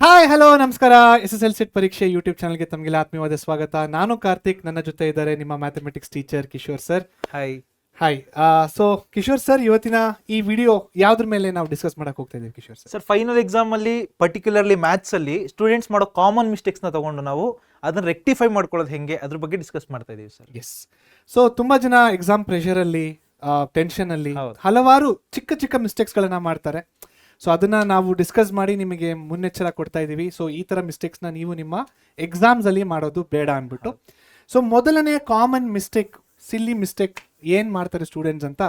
Hi hello ನಮಸ್ಕಾರ. SSL set ಪರೀಕ್ಷೆ YouTube ಚಾನಲ್ಗೆ ತಮಗೆಲ್ಲ ಆತ್ಮೀಯವಾದ ಸ್ವಾಗತ. ನಾನು ಕಾರ್ತಿಕ್, ನನ್ನ ಜೊತೆ ಇದ್ದಾರೆ ನಿಮ್ಮ mathematics teacher Kishore sir. Hi. So Kishore sir, ಇವತ್ತಿನ ಈ ವಿಡಿಯೋ ಯಾವ್ದ್ರ ಮೇಲೆ ನಾವು ಡಿಸ್ಕಸ್ ಮಾಡಕ್ ಹೋಗ್ತಾ ಇದೀವಿ Kishore sir? Sir, final exam ಅಲ್ಲಿ ಪರ್ಟಿಕ್ಯುಲರ್ಲಿ ಮ್ಯಾಥ್ಸ್ ಅಲ್ಲಿ ಸ್ಟೂಡೆಂಟ್ಸ್ ಮಾಡೋ ಕಾಮನ್ ಮಿಸ್ಟೇಕ್ಸ್ ನ ತಗೊಂಡು ನಾವು ಅದನ್ನ ರೆಕ್ಟಿಫೈ ಮಾಡ್ಕೊಳ್ಳೋದು ಹೆಂಗೆ ಅದ್ರ ಬಗ್ಗೆ ಡಿಸ್ಕಸ್ ಮಾಡ್ತಾ ಇದೀವಿ ಸರ್. ಎಸ್. ಸೊ ತುಂಬಾ ಜನ ಎಕ್ಸಾಮ್ ಪ್ರೆಷರ್ ಅಲ್ಲಿ, ಟೆನ್ಷನ್ ಅಲ್ಲಿ ಹಲವಾರು ಚಿಕ್ಕ ಚಿಕ್ಕ ಮಿಸ್ಟೇಕ್ಸ್ ಗಳನ್ನ ಮಾಡ್ತಾರೆ. ಸೊ ಅದನ್ನ ನಾವು ಡಿಸ್ಕಸ್ ಮಾಡಿ ನಿಮಗೆ ಮುನ್ನೆಚ್ಚರ ಕೊಡ್ತಾ ಇದೀವಿ. ಸೊ ಈ ತರ ಮಿಸ್ಟೇಕ್ಸ್ನ ನೀವು ನಿಮ್ಮ ಎಕ್ಸಾಮ್ಸ್ ಅಲ್ಲಿ ಮಾಡೋದು ಬೇಡ ಅನ್ಬಿಟ್ಟು. ಸೊ ಮೊದಲನೇ ಕಾಮನ್ ಮಿಸ್ಟೇಕ್, ಸಿಲ್ಲಿ ಮಿಸ್ಟೇಕ್ ಏನ್ ಮಾಡ್ತಾರೆ ಸ್ಟೂಡೆಂಟ್ಸ್ ಅಂತ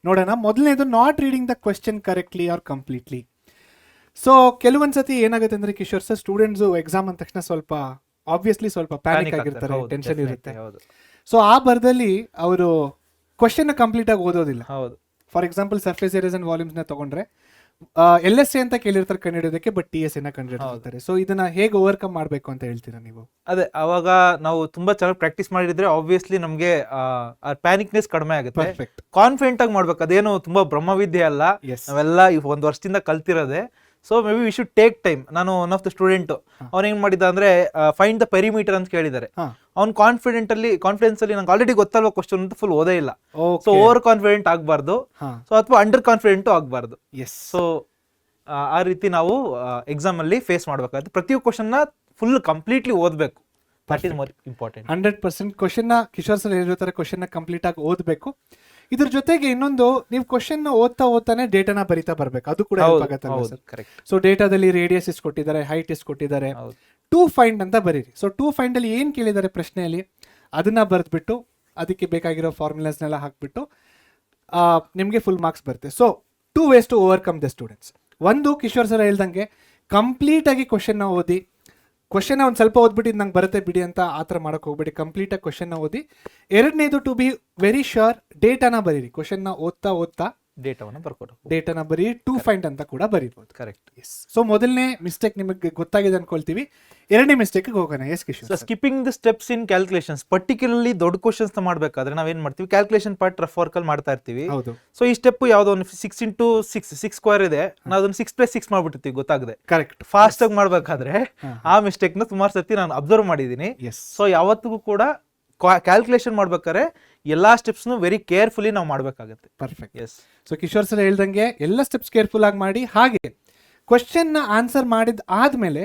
ನೋಡೋಣ. ಮೊದಲನೇದು not reading the question correctly or completely. So ಕೆಲವೊಂದ್ಸತಿ ಏನಾಗುತ್ತೆ ಅಂದ್ರೆ ಕಿಶೋರ್ ಸರ್, ಸ್ಟೂಡೆಂಟ್ಸ್ ಎಕ್ಸಾಮ್ ಅಂದ ತಕ್ಷಣ ಸ್ವಲ್ಪ ಆಬ್ವಿಯಸ್ಲಿ ಸ್ವಲ್ಪ ಪ್ಯಾನಿಕ್ ಆಗಿರ್ತಾರೆ, ಟೆನ್ಷನ್ ಇರುತ್ತೆ. ಸೊ ಆ ಬರದಲ್ಲಿ ಅವರು ಕ್ವೆಶ್ಚನ್ ಕಂಪ್ಲೀಟ್ ಆಗಿ ಓದೋದಿಲ್ಲ. For example surface areas and volumes ನ ತಗೊಂಡ್ರೆ LSA ಅಂತ ಕೇಳಿರ್ತಾರೆ ಕಂಡುಹಿಡಿಯೋದಕ್ಕೆ, ಬಟ್ TSA ನ ಕಂಡುಹಿಡಿದಿರ್ತಾರೆ. ಸೊ ಇದನ್ನ ಹೇಗೆ ಓವರ್ಕಮ್ ಮಾಡ್ಬೇಕು ಅಂತ ಹೇಳ್ತೀರಾ ನೀವು? ಅದೇ, ಅವಾಗ ನಾವು ತುಂಬಾ ಚೆನ್ನಾಗಿ ಪ್ರಾಕ್ಟೀಸ್ ಮಾಡಿದ್ರೆ ಆಬ್ವಿಯಸ್ಲಿ ನಮ್ಗೆ ಪ್ಯಾನಿಕ್ನೆಸ್ ಕಡಿಮೆ ಆಗುತ್ತೆ. ಕಾನ್ಫಿಡೆಂಟ್ ಆಗಿ ಮಾಡ್ಬೇಕು. ಅದೇನು ತುಂಬಾ ಬ್ರಹ್ಮವಿದ್ಯೆ ಅಲ್ಲ, ನಾವೆಲ್ಲ ಒಂದ್ ವರ್ಷದಿಂದ ಕಲ್ತಿರೋದೆ. So maybe we should take time. ನಾನು ಒನ್ ಆಫ್ ದ ಸ್ಟೂಡೆಂಟ್, ಅವ್ನು ಏನ್ ಮಾಡಿದ ಅಂದ್ರೆ ಫೈಂಡ್ ದ ಪೆರಿಮೀಟರ್ ಅಂತ ಕೇಳಿದ್ದಾರೆ. ಅವ್ನು ಕಾನ್ಫಿಡೆನ್ಸ್ ಅಲ್ಲಿ ನಂಗೆ ಆಲ್ರೆಡಿ ಗೊತ್ತಲ್ವಾ ಕ್ವಶನ್ ಅಂತ ಫುಲ್ ಓದೇ ಇಲ್ಲ. ಸೊ ಓವರ್ ಕಾನ್ಫಿಡೆಂಟ್ ಆಗ್ಬಾರ್ದು, ಸೊ ಅಥವಾ ಅಂಡರ್ ಕಾನ್ಫಿಡೆಂಟ್ ಆಗ್ಬಾರ್ದು. ಸೊ ಆ ರೀತಿ ನಾವು ಎಕ್ಸಾಮ್ ಅಲ್ಲಿ ಫೇಸ್ ಮಾಡ್ಬೇಕಾಗುತ್ತೆ. ಪ್ರತಿ ಕ್ವಶನ್ ನ ಫುಲ್ ಕಂಪ್ಲೀಟ್ಲಿ ಓದ್ಬೇಕು. That is more important. 100% question ನ ಕಿಶೋರ್ ಸರ್ ಹೇಳಿರ್ತಾರೆ, ಕ್ವಶನ್ ನ ಕಂಪ್ಲೀಟ್ ಆಗಿ ಓದ್ಬೇಕು. ಇದ್ರ ಜೊತೆಗೆ ಇನ್ನೊಂದು, ನೀವು ಕ್ವಶನ್ ಓದ್ತಾನೆ ಡೇಟಾನ ಬರಿತಾ ಬರ್ಬೇಕು. ಅದು ಕೂಡ ಹೆಲ್ಪ್ ಆಗುತ್ತಲ್ಲ ಸರ್? ಸೊ ಡೇಟಾದಲ್ಲಿ ರೇಡಿಯಸ್ ಎಷ್ಟು ಕೊಟ್ಟಿದ್ದಾರೆ, ಹೈಟ್ ಎಷ್ಟು ಕೊಟ್ಟಿದ್ದಾರೆ, ಟು ಫೈಂಡ್ ಅಂತ ಬರೀರಿ. ಸೊ ಟು ಫೈಂಡ್ ಅಲ್ಲಿ ಏನ್ ಕೇಳಿದ್ದಾರೆ ಪ್ರಶ್ನೆಯಲ್ಲಿ ಅದನ್ನ ಬರೆದ್ಬಿಟ್ಟು ಅದಕ್ಕೆ ಬೇಕಾಗಿರೋ ಫಾರ್ಮುಲಾಸ್ನೆಲ್ಲ ಹಾಕ್ಬಿಟ್ಟು ನಿಮಗೆ ಫುಲ್ ಮಾರ್ಕ್ಸ್ ಬರುತ್ತೆ. So 2 ways to overcome the students. ಒಂದು, ಕಿಶೋರ್ ಸರ್ ಹೇಳ್ದಂಗೆ ಕಂಪ್ಲೀಟ್ ಆಗಿ ಕ್ವಶನ್ ಓದಿ. ಕ್ವಶನ್ ಒಂದು ಸ್ವಲ್ಪ ಓದ್ಬಿಟ್ಟು ನಂಗೆ ಬರುತ್ತೆ ಬಿಡಿ ಅಂತ ಆ ಥರ ಮಾಡೋಕೆ ಹೋಗ್ಬೇಡಿ. ಕಂಪ್ಲೀಟ್ ಆಗಿ ಕ್ವಶನ್ ಓದಿ. ಎರಡನೇದು, ಟು ಬಿ ವೆರಿ ಶ್ಯೂರ್, ಡೇಟಾನ ಬರೀರಿ. ಕ್ವಶನ್ ಓದ್ತಾ ಡೇಟಾನ ಬರೀ. ಟು ಫೈಂಡ್ ಅಂತ ಕೂಡ ಬರೀಬಹುದು. ಕರೆಕ್ಟ್. ಎಸ್. ಸೊ ಮೊದಲನೇ ಮಿಸ್ಟೇಕ್ ನಿಮಗೆ ಗೊತ್ತಾಗಿದೆ ಅನ್ಕೊಳ್ತೀವಿ. ಎರಡನೇ ಮಿಸ್ಟೇಕ್ ಹೋಗೋಣ. Yes Kishore? Skipping the steps in calculations. Particularly ದೊಡ್ಡ ಕ್ವಶನ್ಸ್ ಮಾಡ್ಬೇಕಾದ್ರೆ ನಾವೇನ್ ಮಾಡ್ತೀವಿ, ಕ್ಯಾಲ್ಕುಲೇಷನ್ ಪಾರ್ಟ್ ರಫ್ ವರ್ಕ್ ಅಲ್ಲಿ ಮಾಡ್ತಾ ಇರ್ತೀವಿ. ಸೊ ಈ ಸ್ಟೆಪ್ ಯಾವ್ದೋ ಒಂದು 6 into 6 ಸ್ಕ್ವೇರ್ ಇದೆ, ನಾವು ಅದನ್ನ 6+6 ಮಾಡ್ಬಿಟ್ಟಿರ್ತೀವಿ ಗೊತ್ತಾಗದೆ. ಕರೆಕ್ಟ್. ಫಾಸ್ಟ್ ಆಗಿ ಮಾಡ್ಬೇಕಾದ್ರೆ ಆ ಮಿಸ್ಟೇಕ್ ನ ಸುಮಾರು ಸರ್ತಿ ನಾನು ಅಬ್ಸರ್ವ್ ಮಾಡಿದೀನಿ. ಸೊ ಯಾವತ್ತಿಗೂ ಕೂಡ ಕ್ಯಾಲ್ಕುಲೇಷನ್ ಮಾಡ್ಬೇಕಾದ್ರೆ ಎಲ್ಲಾ ಸ್ಟೆಪ್ಸ್ ವೆರಿ ಕೇರ್ಫುಲಿ ನಾವು ಮಾಡ್ಬೇಕಾಗುತ್ತೆ. Perfect. Yes. So Kishore sir ಹೇಳ್ದಂಗೆ ಎಲ್ಲ ಸ್ಟೆಪ್ಸ್ ಕೇರ್ಫುಲ್ ಆಗಿ ಮಾಡಿ. ಹಾಗೆ ಕ್ವಶನ್ ನ ಆನ್ಸರ್ ಮಾಡಿದ ಆದ್ಮೇಲೆ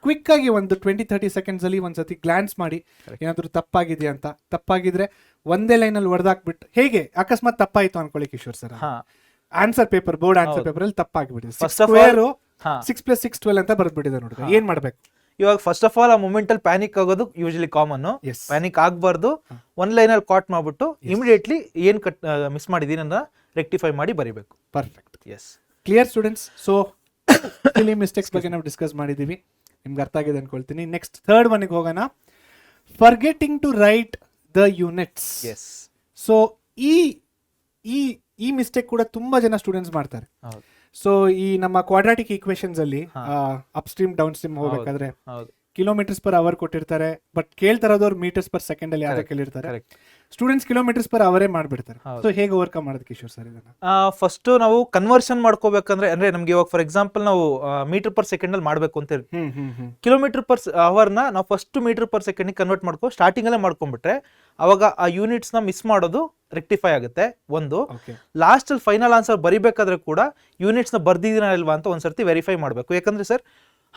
ಕ್ವಿಕ್ ಆಗಿ ಒಂದು 20-30 seconds ಅಲ್ಲಿ ಒಂದ್ಸತಿ ಗ್ಲಾನ್ಸ್ ಮಾಡಿ ಏನಾದ್ರು ತಪ್ಪಾಗಿದೆ ಅಂತ. ತಪ್ಪಾಗಿದ್ರೆ ಒಂದೇ ಲೈನ್ ಅಲ್ಲಿ ಹೊಡೆದಾಕ್ಬಿಟ್ಟು, ಹೇಗೆ ಅಕಸ್ಮಾತ್ ತಪ್ಪಾಯ್ತು ಅನ್ಕೊಳ್ಳಿ Kishore sir, answer paper, board answer paper ಅಲ್ಲಿ ತಪ್ಪಾಗಿಬಿಟ್ಟಿದೆ, 6+6 12 ಅಂತ ಬರ್ದ್ಬಿಟ್ಟಿದೆ ನೋಡಿದ್ರೆ ಏನ್ ಮಾಡ್ಬೇಕು? ಇವಾಗ ಫಸ್ಟ್ ಆಫ್ ಆಲ್ ಆ ಮೂಮೆಂಟ್ ಅಲ್ಲಿ ಪ್ಯಾನಿಕ್ ಆಗೋದು ಯೂಶಲಿ ಕಾಮನ್. ಪ್ಯಾನಿಕ್ ಆಗಬಾರ್ದು. ಒಂದ್ ಲೈನ್ ಅಲ್ಲಿ ಕಾಟ್ ಮಾಡ್ಬಿಟ್ಟು ಇಮಿಡಿಯೇಟ್ಲಿ ಏನ್ ಮಿಸ್ ಮಾಡಿದೀನಿ ಅಂತ ರೆಕ್ಟಿಫೈ ಮಾಡಿ ಬರಿಬೇಕು. Perfect. Yes. Clear students? So ಇಲ್ಲಿ ಮಿಸ್ಟೇಕ್ಸ್ ಬಗ್ಗೆ ನಾವು ಡಿಸ್ಕಸ್ ಮಾಡಿದೀವಿ, ನಿಮ್ಗೆ ಅರ್ಥ ಆಗಿದೆ ಅನ್ಕೊಳ್ತೀನಿ. ನೆಕ್ಸ್ಟ್ ಥರ್ಡ್ ಒನ್ಗೆ ಹೋಗೋಣ. Forgetting to write the units. Yes. So ಈ ಮಿಸ್ಟೇಕ್ ಕೂಡ ತುಂಬಾ ಜನ ಸ್ಟೂಡೆಂಟ್ಸ್ ಮಾಡ್ತಾರೆ. ಸೊ ಈ ನಮ್ಮ ಕ್ವಾಡ್ರಾಟಿಕ್ ಈಕ್ವೇಶನ್ಸ್ ಅಲ್ಲಿ ಅಪ್ ಸ್ಟ್ರೀಮ್ ಡೌನ್ ಸ್ಟ್ರೀಮ್ ಹೋಗ್ಬೇಕಾದ್ರೆ ಕಿಲೋಮೀಟರ್ಸ್ ಪರ್ ಅವರ್ ಕೊಟ್ಟಿರ್ತಾರೆ, ಬಟ್ ಕೇಳ್ತಾ ಇರೋದವ್ರು ಮೀಟರ್ಸ್ ಪರ್ ಸೆಕೆಂಡ್ ಅಲ್ಲಿ ಯಾವ್ದು ಕೇಳಿರ್ತಾರೆ. ಸ್ಟೂಡೆಂಟ್ಸ್ ಕಿಲೋಮೀಟರ್ಸ್ ಪರ್ ಅವರೇ ಮಾಡ್ಬಿಡ್ತಾರೆ. ಸೊ ಹೇಗೆ ಓವರ್ಕಮ್ ಮಾಡೋದು ಕಿಶೋರ್ ಸರ್ ಇದನ್ನ? ಫಸ್ಟ್ ನಾವು ಕನ್ವರ್ಷನ್ ಮಾಡ್ಕೋಬೇಕಂದ್ರೆ, ಅಂದ್ರೆ ನಮ್ಗೆ ಇವಾಗ ಫಾರ್ ಎಕ್ಸಾಂಪಲ್ ನಾವು ಮೀಟರ್ ಪರ್ ಸೆಕೆಂಡ್ ಅಲ್ಲಿ ಮಾಡ್ಬೇಕು ಅಂತ ಹೇಳ್ತೀವಿ. ಕಿಲೋಮೀಟರ್ ಪರ್ ಅವರ್ ನ ನಾವು first meter per second convert ಮಾಡ್ಕೊ ಸ್ಟಾರ್ಟಿಂಗ್ ಅಲ್ಲೇ ಮಾಡ್ಕೊಂಡ್ಬಿಟ್ರೆ ಅವಾಗ ಆ ಯೂನಿಟ್ಸ್ ನ ಮಿಸ್ ಮಾಡೋದು ರೆಕ್ಟಿಫೈ ಆಗುತ್ತೆ. ಒಂದು, ಲಾಸ್ಟ್ ಅಲ್ಲಿ ಫೈನಲ್ ಆನ್ಸರ್ ಬರಿಬೇಕಾದ್ರೆ ಕೂಡ ಯೂನಿಟ್ಸ್ ನ ಬರ್ದಿದ್ದೀನ ಇಲ್ವಾ ಅಂತ ಒಂದ್ಸರ್ತಿ ವೆರಿಫೈ ಮಾಡ್ಬೇಕು. ಯಾಕಂದ್ರೆ ಸರ್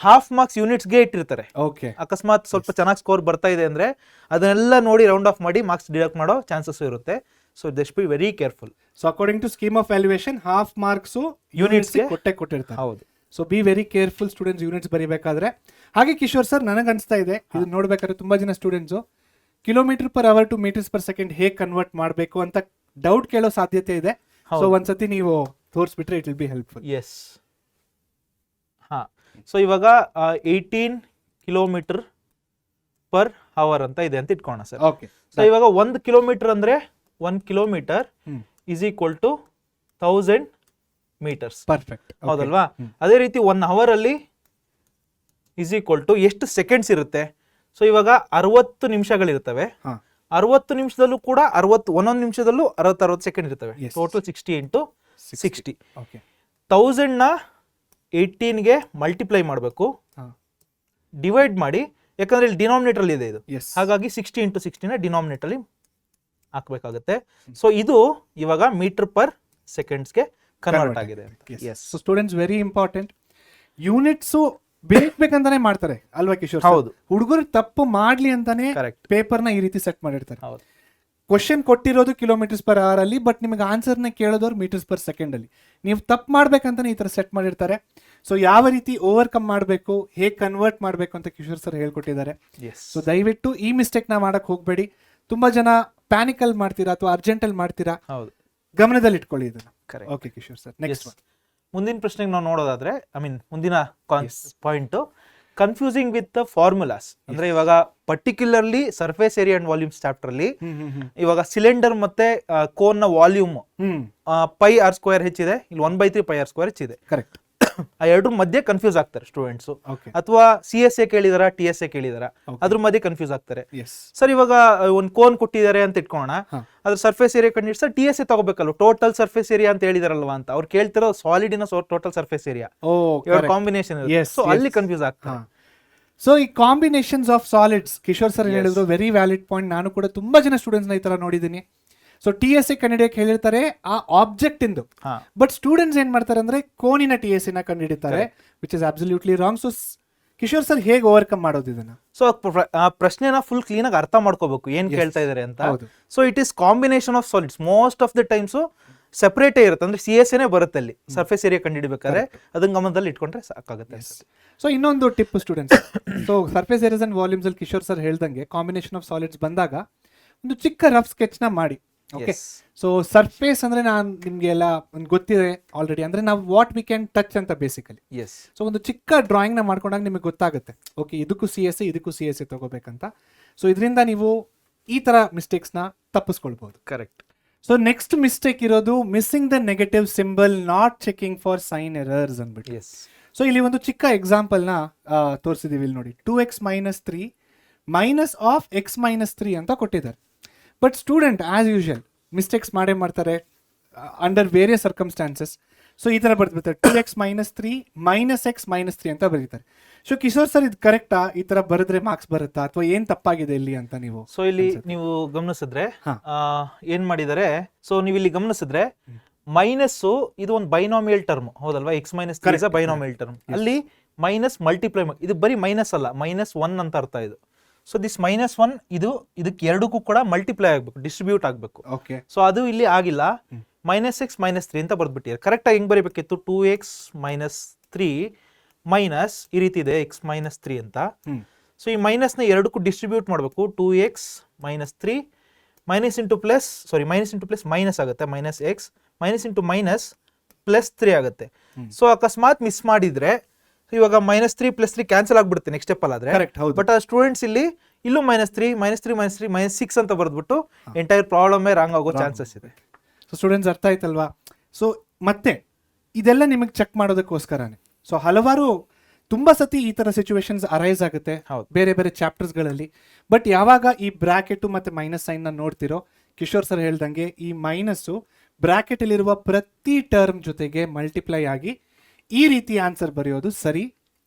ಹಾಫ್ ಮಾರ್ಕ್ಸ್ ಯೂನಿಟ್ಸ್ ಗೆ ಇಟ್ಟಿರ್ತಾರೆ. ಅಕಸ್ಮಾತ್ ಸ್ವಲ್ಪ ಚೆನ್ನಾಗಿ ಸ್ಕೋರ್ ಬರ್ತಾ ಇದೆ ಅಂದ್ರೆ ಅದನ್ನೆಲ್ಲ ನೋಡಿ ರೌಂಡ್ ಆಫ್ ಮಾಡಿ ಮಾರ್ಕ್ಸ್ ಡಿಡಕ್ಟ್ ಮಾಡೋ ಚಾನ್ಸಸ್ ಇರುತ್ತೆ. So this be very careful. So according to scheme of valuation half marks units ಕೊಟ್ಟಿರ್ತಾರೆ. ಹೌದು. So be very careful students units ಬರಿಬೇಕಾದ್ರೆ. ಹಾಗೆ ಕಿಶೋರ್ ಸರ್, ನನಗೆ ಅನಿಸ್ತಾ ಇದೆ ಇದು ನೋಡ್ಬೇಕಾದ್ರೆ ತುಂಬಾ ಜನ students kilometer per hour to meters per second ಹೇಗೆ ಕನ್ವರ್ಟ್ ಮಾಡಬೇಕು ಅಂತ ಡೌಟ್ ಕೇಳೋ ಸಾಧ್ಯತೆ ಇದೆ. ಸೊ ಒಂದ್ಸತಿ ನೀವು ತೋರಿಸ್ಬಿಟ್ರೆ it will be helpful. Yes. So ಇವಾಗ 18 ಕಿಲೋಮೀಟರ್ ಪರ್ ಅವರ್ ಅಂತ ಇದೆ ಅಂತ ಇಟ್ಕೋಣ ಸರ್. ಸೊ ಇವಾಗ 1 ಕಿಲೋಮೀಟರ್ ಅಂದ್ರೆ 1 kilometer is equal to 1000 meters. Perfect. ಹೌದಲ್ವಾ? ಅದೇ ರೀತಿ 1 hour ಅಲ್ಲಿ ಇಸ್ ಈಕ್ವಲ್ ಟು ಎಷ್ಟು ಸೆಕೆಂಡ್ಸ್ ಇರುತ್ತೆ? ಸೊ ಇವಾಗ 60 ನಿಮಿಷಗಳಿರ್ತವೆ. 60 ನಿಮಿಷದಲ್ಲೂ ಕೂಡ ಒಂದೊಂದು ನಿಮಿಷದಲ್ಲೂ 60 ಸೆಕೆಂಡ್ ಇರ್ತವೆ. Total 60 into 60. 1000 ನ 18 ಗೆ ಮಲ್ಟಿಪ್ಲೈ ಮಾಡಬೇಕು. ಡಿವೈಡ್ ಮಾಡಿ, ಯಾಕಂದ್ರೆ ಇಲ್ಲಿ ಡಿನಾಮಿನೇಟರ್ ಇದೆ ಇದು, Yes. ಹಾಗಾಗಿ 60 into 60 ಡಿನಾಮಿನೇಟರ್ ಅಲ್ಲಿ ಹಾಕ್ಬೇಕಾಗುತ್ತೆ. ಸೊ ಇದು ಇವಾಗ ಮೀಟರ್ ಪರ್ ಸೆಕೆಂಡ್ಸ್ಗೆ ಕನ್ವರ್ಟ್ ಆಗಿದೆ ಅಂತ. Yes. So students very important. Units ಬೇಕಂತಾನೆ ಮಾಡ್ತಾರೆ ಅಲ್ವಾ ಕಿಶೋರ್? ಹೌದು. ಹುಡುಗರು ತಪ್ಪು ಮಾಡ್ಲಿ ಅಂತಾನೆ ಕರೆಕ್ಟ್. ಪೇಪರ್ನ ಈ ರೀತಿ ಸೆಟ್ ಮಾಡಿರ್ತಾರೆ. ಹೌದು. ಕ್ವಶನ್ ಕೊಟ್ಟಿರೋದು ಕಿಲೋಮೀಟರ್ಸ್ ಪರ್ ಅವರ್ ಅಲ್ಲಿ, ಬಟ್ ನಿಮಗೆ ಆನ್ಸರ್ನ ಕೇಳೋದವ್ರು ಮೀಟರ್ಸ್ ಪರ್ ಸೆಕೆಂಡ್ ಅಲ್ಲಿ. ನೀವು ತಪ್ಪು ಮಾಡ್ಬೇಕಂತಾನೆ ಈ ತರ ಸೆಟ್ ಮಾಡಿರ್ತಾರೆ. ಸೊ ಯಾವ ರೀತಿ ಓವರ್ಕಮ್ ಮಾಡಬೇಕು, ಹೇಗೆ ಕನ್ವರ್ಟ್ ಮಾಡಬೇಕು ಅಂತ ಕಿಶೋರ್ ಸರ್ ಹೇಳ್ಕೊಟ್ಟಿದ್ದಾರೆ. ಸೊ ದಯವಿಟ್ಟು ಈ ಮಿಸ್ಟೇಕ್ ನ ಮಾಡಕ್ ಹೋಗ್ಬೇಡಿ. ತುಂಬಾ ಜನ ಪ್ಯಾನಿಕ್ ಅಲ್ಲಿ ಮಾಡ್ತೀರಾ ಅಥವಾ ಅರ್ಜೆಂಟ್ ಅಲ್ಲಿ ಮಾಡ್ತೀರಾ, ಹೌದು, ಗಮನದಲ್ಲಿ ಇಟ್ಕೊಳ್ಳಿ ಇದನ್ನ. Correct. Okay Kishore sir, next ಮುಂದಿನ ಪ್ರಶ್ನೆಗೆ ನಾವು ನೋಡೋದಾದ್ರೆ, ಮುಂದಿನ point confusing with the formulas. ಅಂದ್ರೆ ಇವಾಗ particularly surface area and volumes chapter ಅಲ್ಲಿ ಇವಾಗ ಸಿಲಿಂಡರ್ ಮತ್ತೆ ಕೋನ್ ನ ವಾಲ್ಯೂಮ್ ಪೈ ಆರ್ ಸ್ಕ್ವೇರ್ ಹೆಚ್ಚಿದೆ, ಇಲ್ಲಿ 1/3 ಪೈ ಆರ್ ಸ್ಕ್ವೇರ್ ಹೆಚ್ಚಿದೆ. ಕರೆಕ್ಟ್. ಆ ಎರಡ್ರ ಮಧ್ಯೆ ಕನ್ಫ್ಯೂಸ್ ಆಗ್ತಾರೆ ಸ್ಟೂಡೆಂಟ್ಸ್. ಅಥವಾ CSA ಕೇಳಿದಾರ, TSA ಕೇಳಿದಾರ, ಅದ್ರ ಮಧ್ಯೆ ಕನ್ಫ್ಯೂಸ್ ಆಗ್ತಾರೆ. ಸರ್ ಇವಾಗ ಒಂದ್ ಕೋನ್ ಕೊಟ್ಟಿದ್ದಾರೆ ಅಂತ ಇಟ್ಕೋಣ, ಅದ್ರ ಸರ್ಫೇಸ್ ಏರಿಯಾ ಕಂಡಿಡ್ಸ TSA ತಗೋಬೇಕಲ್ವ, ಟೋಟಲ್ ಸರ್ಫೇಸ್ ಏರಿಯಾ ಅಂತ ಹೇಳಿದಾರಲ್ವಾ ಅಂತ. ಅವ್ರು ಕೇಳ್ತಿರೋ ಸಾಲಿಡ್ ಇನ total surface area combination, so ಅಲ್ಲಿ ಕನ್ಫ್ಯೂಸ್ ಆಗ್ತಾರೆ. ಸೊ ಈ combinations of solids Kishore sir ಹೇಳಿದ್ರು, ವೆರಿ ವ್ಯಾಲಿಡ್ ಪಾಯಿಂಟ್. ನಾನು ಕೂಡ ತುಂಬಾ ಜನ ಸ್ಟೂಡೆಂಟ್ಸ್ ನ ಈ ತರ ನೋಡಿದ್ದೀನಿ. ಸೊ TSA ಕಂಡಿಡಿಯಕ್ಕೆ ಹೇಳಿರ್ತಾರೆ ಆ ಆಬ್ಜೆಕ್ಟ್ ಇಂದು, ಬಟ್ ಸ್ಟೂಡೆಂಟ್ಸ್ ಏನ್ ಮಾಡ್ತಾರೆ ಅಂದ್ರೆ ಕೋನಿನ TSA ನ ಕಂಡಿಡಿತಾರೆ, which is absolutely wrong. So Kishore sir ಹೇಗೆ ಓವರ್ಕಮ್ ಮಾಡೋದು ಇದನ್ನ? ಸೊ ಪ್ರಶ್ನೆನ ಫುಲ್ ಕ್ಲೀನ್ ಆಗಿ ಅರ್ಥ ಮಾಡ್ಕೋಬೇಕು ಏನ್ ಕೇಳ್ತಾ ಇದಾರೆ ಅಂತ. So it is combination of solids. Most of the times ಸೆಪರೇಟೇ ಇರುತ್ತೆ, ಅಂದ್ರೆ CSA ಬರುತ್ತೆ ಅಲ್ಲಿ ಸರ್ಫೇಸ್ ಏರಿಯಾ ಕಂಡಿಡಿಬೇಕಾದ್ರೆ. ಅದನ್ನ ಗಮನದಲ್ಲಿ ಇಟ್ಕೊಂಡ್ರೆ ಸಾಕಾಗುತ್ತೆ. ಸೊ ಇನ್ನೊಂದು tip students, so surface areas and volumes ಅಲ್ಲಿ ಕಿಶೋರ್ ಸರ್ ಹೇಳ್ದಂಗೆ ಕಾಂಬಿನೇಷನ್ ಆಫ್ ಸಾಲಿಡ್ಸ್ ಬಂದಾಗ ಒಂದು ಚಿಕ್ಕ ರಫ್ ಸ್ಕೆಚ್ ನ ಮಾಡಿ. ಓಕೆ. ಸೊ ಸರ್ಫೇಸ್ ಅಂದ್ರೆ ನಾನು ನಿಮ್ಗೆ ಎಲ್ಲ ಒಂದು ಗೊತ್ತಿದೆ ಆಲ್ರೆಡಿ, ಅಂದ್ರೆ ನಾವು ವಾಟ್ ವಿ ಕ್ಯಾನ್ ಟಚ್ ಅಂತ ಬೇಸಿಕಲಿ. ಸೊ ಒಂದು ಚಿಕ್ಕ ಡ್ರಾಯಿಂಗ್ ನ ಮಾಡ್ಕೊಂಡಾಗ ನಿಮಗೆ ಗೊತ್ತಾಗುತ್ತೆ, ಓಕೆ ಇದಕ್ಕೂ CSA ಇದಕ್ಕೂ CSA ತಗೋಬೇಕಂತ. ಸೊ ಇದರಿಂದ ನೀವು ಈ ತರ ಮಿಸ್ಟೇಕ್ಸ್ ನ ತಪ್ಪಿಸ್ಕೊಳ್ಬಹುದು. ಕರೆಕ್ಟ್. ಸೊ ನೆಕ್ಸ್ಟ್ ಮಿಸ್ಟೇಕ್ ಇರೋದು missing the negative symbol, not checking for sign errors ಅಂದ್ಬಿಟ್ಟು. ಸೊ ಇಲ್ಲಿ ಒಂದು ಚಿಕ್ಕ ಎಕ್ಸಾಂಪಲ್ ನ ತೋರಿಸಿದೀವಿ, ಇಲ್ಲಿ ನೋಡಿ. 2x - 3 ಮೈನಸ್ ಆಫ್ x - 3 ಅಂತ ಕೊಟ್ಟಿದ್ದಾರೆ. But student as usual mistakes ಮಾಡೇ ಮಾಡ್ತಾರೆ ಅಂಡರ್ ವೇರಿಯಸ್ ಸರ್ಕಮ್ಸ್ಟಾನ್ಸಸ್. ಸೊ ಈ ತರ ಬರ್ತಿರ್ತಾರೆ 2x - 3 ಮೈನಸ್ x - 3 ಅಂತ ಬರೀತಾರೆ. ಸೊ ಕಿಶೋರ್ ಸರ್ ಇದು ಕರೆಕ್ಟಾ? ಈ ತರ ಬರೆದ್ರೆ ಮಾರ್ಕ್ಸ್ ಬರುತ್ತಾ ಅಥವಾ ಏನ್ ತಪ್ಪಾಗಿದೆ ಇಲ್ಲಿ ಅಂತ ನೀವು? ಸೊ ಇಲ್ಲಿ ನೀವು ಗಮನಿಸಿದ್ರೆ ಏನ್ ಮಾಡಿದ್ದಾರೆ, ಸೊ ನೀವು ಇಲ್ಲಿ ಗಮನಿಸಿದ್ರೆ ಮೈನಸ್ ಇದು ಒಂದು ಬೈನಾಮಿಯಲ್ ಟರ್ಮ್, ಹೌದಲ್ವಾ? x - 3 binomial term. ಅಲ್ಲಿ ಮೈನಸ್ ಮಲ್ಟಿಪ್ಲೈ, ಇದು ಬರೀ ಮೈನಸ್ ಅಲ್ಲ, -1 ಅಂತ ಅರ್ಥ ಇದು. ಸೊ ದಿಸ್ -1 ಇದಕ್ಕೆ ಎರಡಕ್ಕೂ ಕೂಡ ಮಲ್ಟಿಪ್ಲೈ ಆಗ್ಬೇಕು, ಡಿಸ್ಟ್ರಿಬ್ಯೂಟ್ ಆಗ್ಬೇಕು. ಸೊ ಅದು ಇಲ್ಲಿ ಆಗಿಲ್ಲ, -x - 3 ಅಂತ ಬರ್ದ್ಬಿಟ್ಟಿದ್ದಾರೆ. ಕರೆಕ್ಟ್ ಆಗಿ ಹೆಂಗ್ ಬರೀಬೇಕಿತ್ತು? 2x - 3 ಮೈನಸ್ ಈ ರೀತಿ ಇದೆ x - 3 ಅಂತ. ಸೊ ಈ ಮೈನಸ್ ನ ಎರಡಕ್ಕೂ ಡಿಸ್ಟ್ರಿಬ್ಯೂಟ್ ಮಾಡಬೇಕು. 2x - 3 minus into plus, sorry minus into plus minus ಆಗುತ್ತೆ, -x ಮೈನಸ್ ಇಂಟು ಮೈನಸ್ +3 ಆಗುತ್ತೆ. ಸೊ ಅಕಸ್ಮಾತ್ ಮಿಸ್ ಮಾಡಿದ್ರೆ ಇವಾಗ -3 +3 ಕ್ಯಾನ್ಸಲ್ ಆಗ್ಬಿಡುತ್ತೆ ನೆಕ್ಸ್ಟ್ ಸ್ಟೆಪ್ ಅಲ್ಲಾದ್ರೆ. ಬಟ್ ಆ ಸ್ಟೂಡೆಂಟ್ಸ್ ಇಲ್ಲಿ ಇಲ್ಲೂ -3 -6 ಅಂತ ಬರ್ದ್ಬಿಟ್ಟು ಎಂಟೈರ್ ಪ್ರಾಬ್ಲಮ್ ರಾಂಗ್ ಆಗೋ ಚಾನ್ಸಸ್ ಇದೆ. ಸೊ ಸ್ಟೂಡೆಂಟ್ಸ್ ಅರ್ಥ ಆಯ್ತಲ್ವಾ? ಸೊ ಮತ್ತೆ ಇದೆಲ್ಲ ನಿಮಗೆ ಚೆಕ್ ಮಾಡೋದಕ್ಕೋಸ್ಕರನೇ. ಸೊ ಹಲವಾರು ತುಂಬಾ ಸತಿ ಈ ತರ ಸಿಚುವೇಶನ್ಸ್ ಅರೈಸ್ ಆಗುತ್ತೆ ಬೇರೆ ಬೇರೆ ಚಾಪ್ಟರ್ಸ್ ಗಳಲ್ಲಿ. ಬಟ್ ಯಾವಾಗ ಈ ಬ್ರಾಕೆಟ್ ಮತ್ತೆ ಮೈನಸ್ ಸೈನ್ ನ ನೋಡ್ತಿರೋ, ಕಿಶೋರ್ ಸರ್ ಹೇಳ್ದಂಗೆ ಈ ಮೈನಸ್ ಬ್ರಾಕೆಟ್ ಅಲ್ಲಿರುವ ಪ್ರತಿ ಟರ್ಮ್ ಜೊತೆಗೆ ಮಲ್ಟಿಪ್ಲೈ ಆಗಿ ಈ ರೀತಿ ಆನ್ಸರ್ ಬರೆಯೋದು ಸರಿ,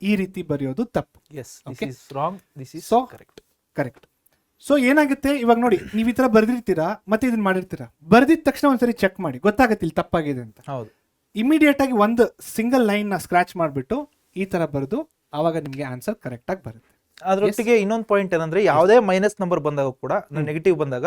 ಈ ರೀತಿ ಬರೆಯೋದು ತಪ್ಪು. ಕರೆಕ್ಟ್. ಸೊ ಏನಾಗುತ್ತೆ ಇವಾಗ ನೋಡಿ, ನೀವು ಈ ತರ ಬರ್ದಿರ್ತೀರಾ ಮತ್ತೆ ಇದನ್ನ ಮಾಡಿರ್ತೀರಾ, ಬರ್ದಿದ ತಕ್ಷಣ ಒಂದ್ಸರಿ ಚೆಕ್ ಮಾಡಿ, ಗೊತ್ತಾಗುತ್ತೆ ಇಲ್ಲಿ ತಪ್ಪಾಗಿದೆ ಅಂತ. ಇಮಿಡಿಯೇಟ್ ಆಗಿ ಒಂದು ಸಿಂಗಲ್ ಲೈನ್ ನ ಸ್ಕ್ರಾಚ್ ಮಾಡ್ಬಿಟ್ಟು ಈ ತರ ಬರೆದು ಆವಾಗ ನಿಮ್ಗೆ ಆನ್ಸರ್ ಕರೆಕ್ಟ್ ಆಗಿ ಬರುತ್ತೆ. ಅದ್ರೊಟ್ಟಿಗೆ ಇನ್ನೊಂದು ಪಾಯಿಂಟ್ ಏನಂದ್ರೆ, ಯಾವುದೇ ಮೈನಸ್ ನಂಬರ್ ಬಂದಾಗ ಕೂಡ, ನೆಗೆಟಿವ್ ಬಂದಾಗ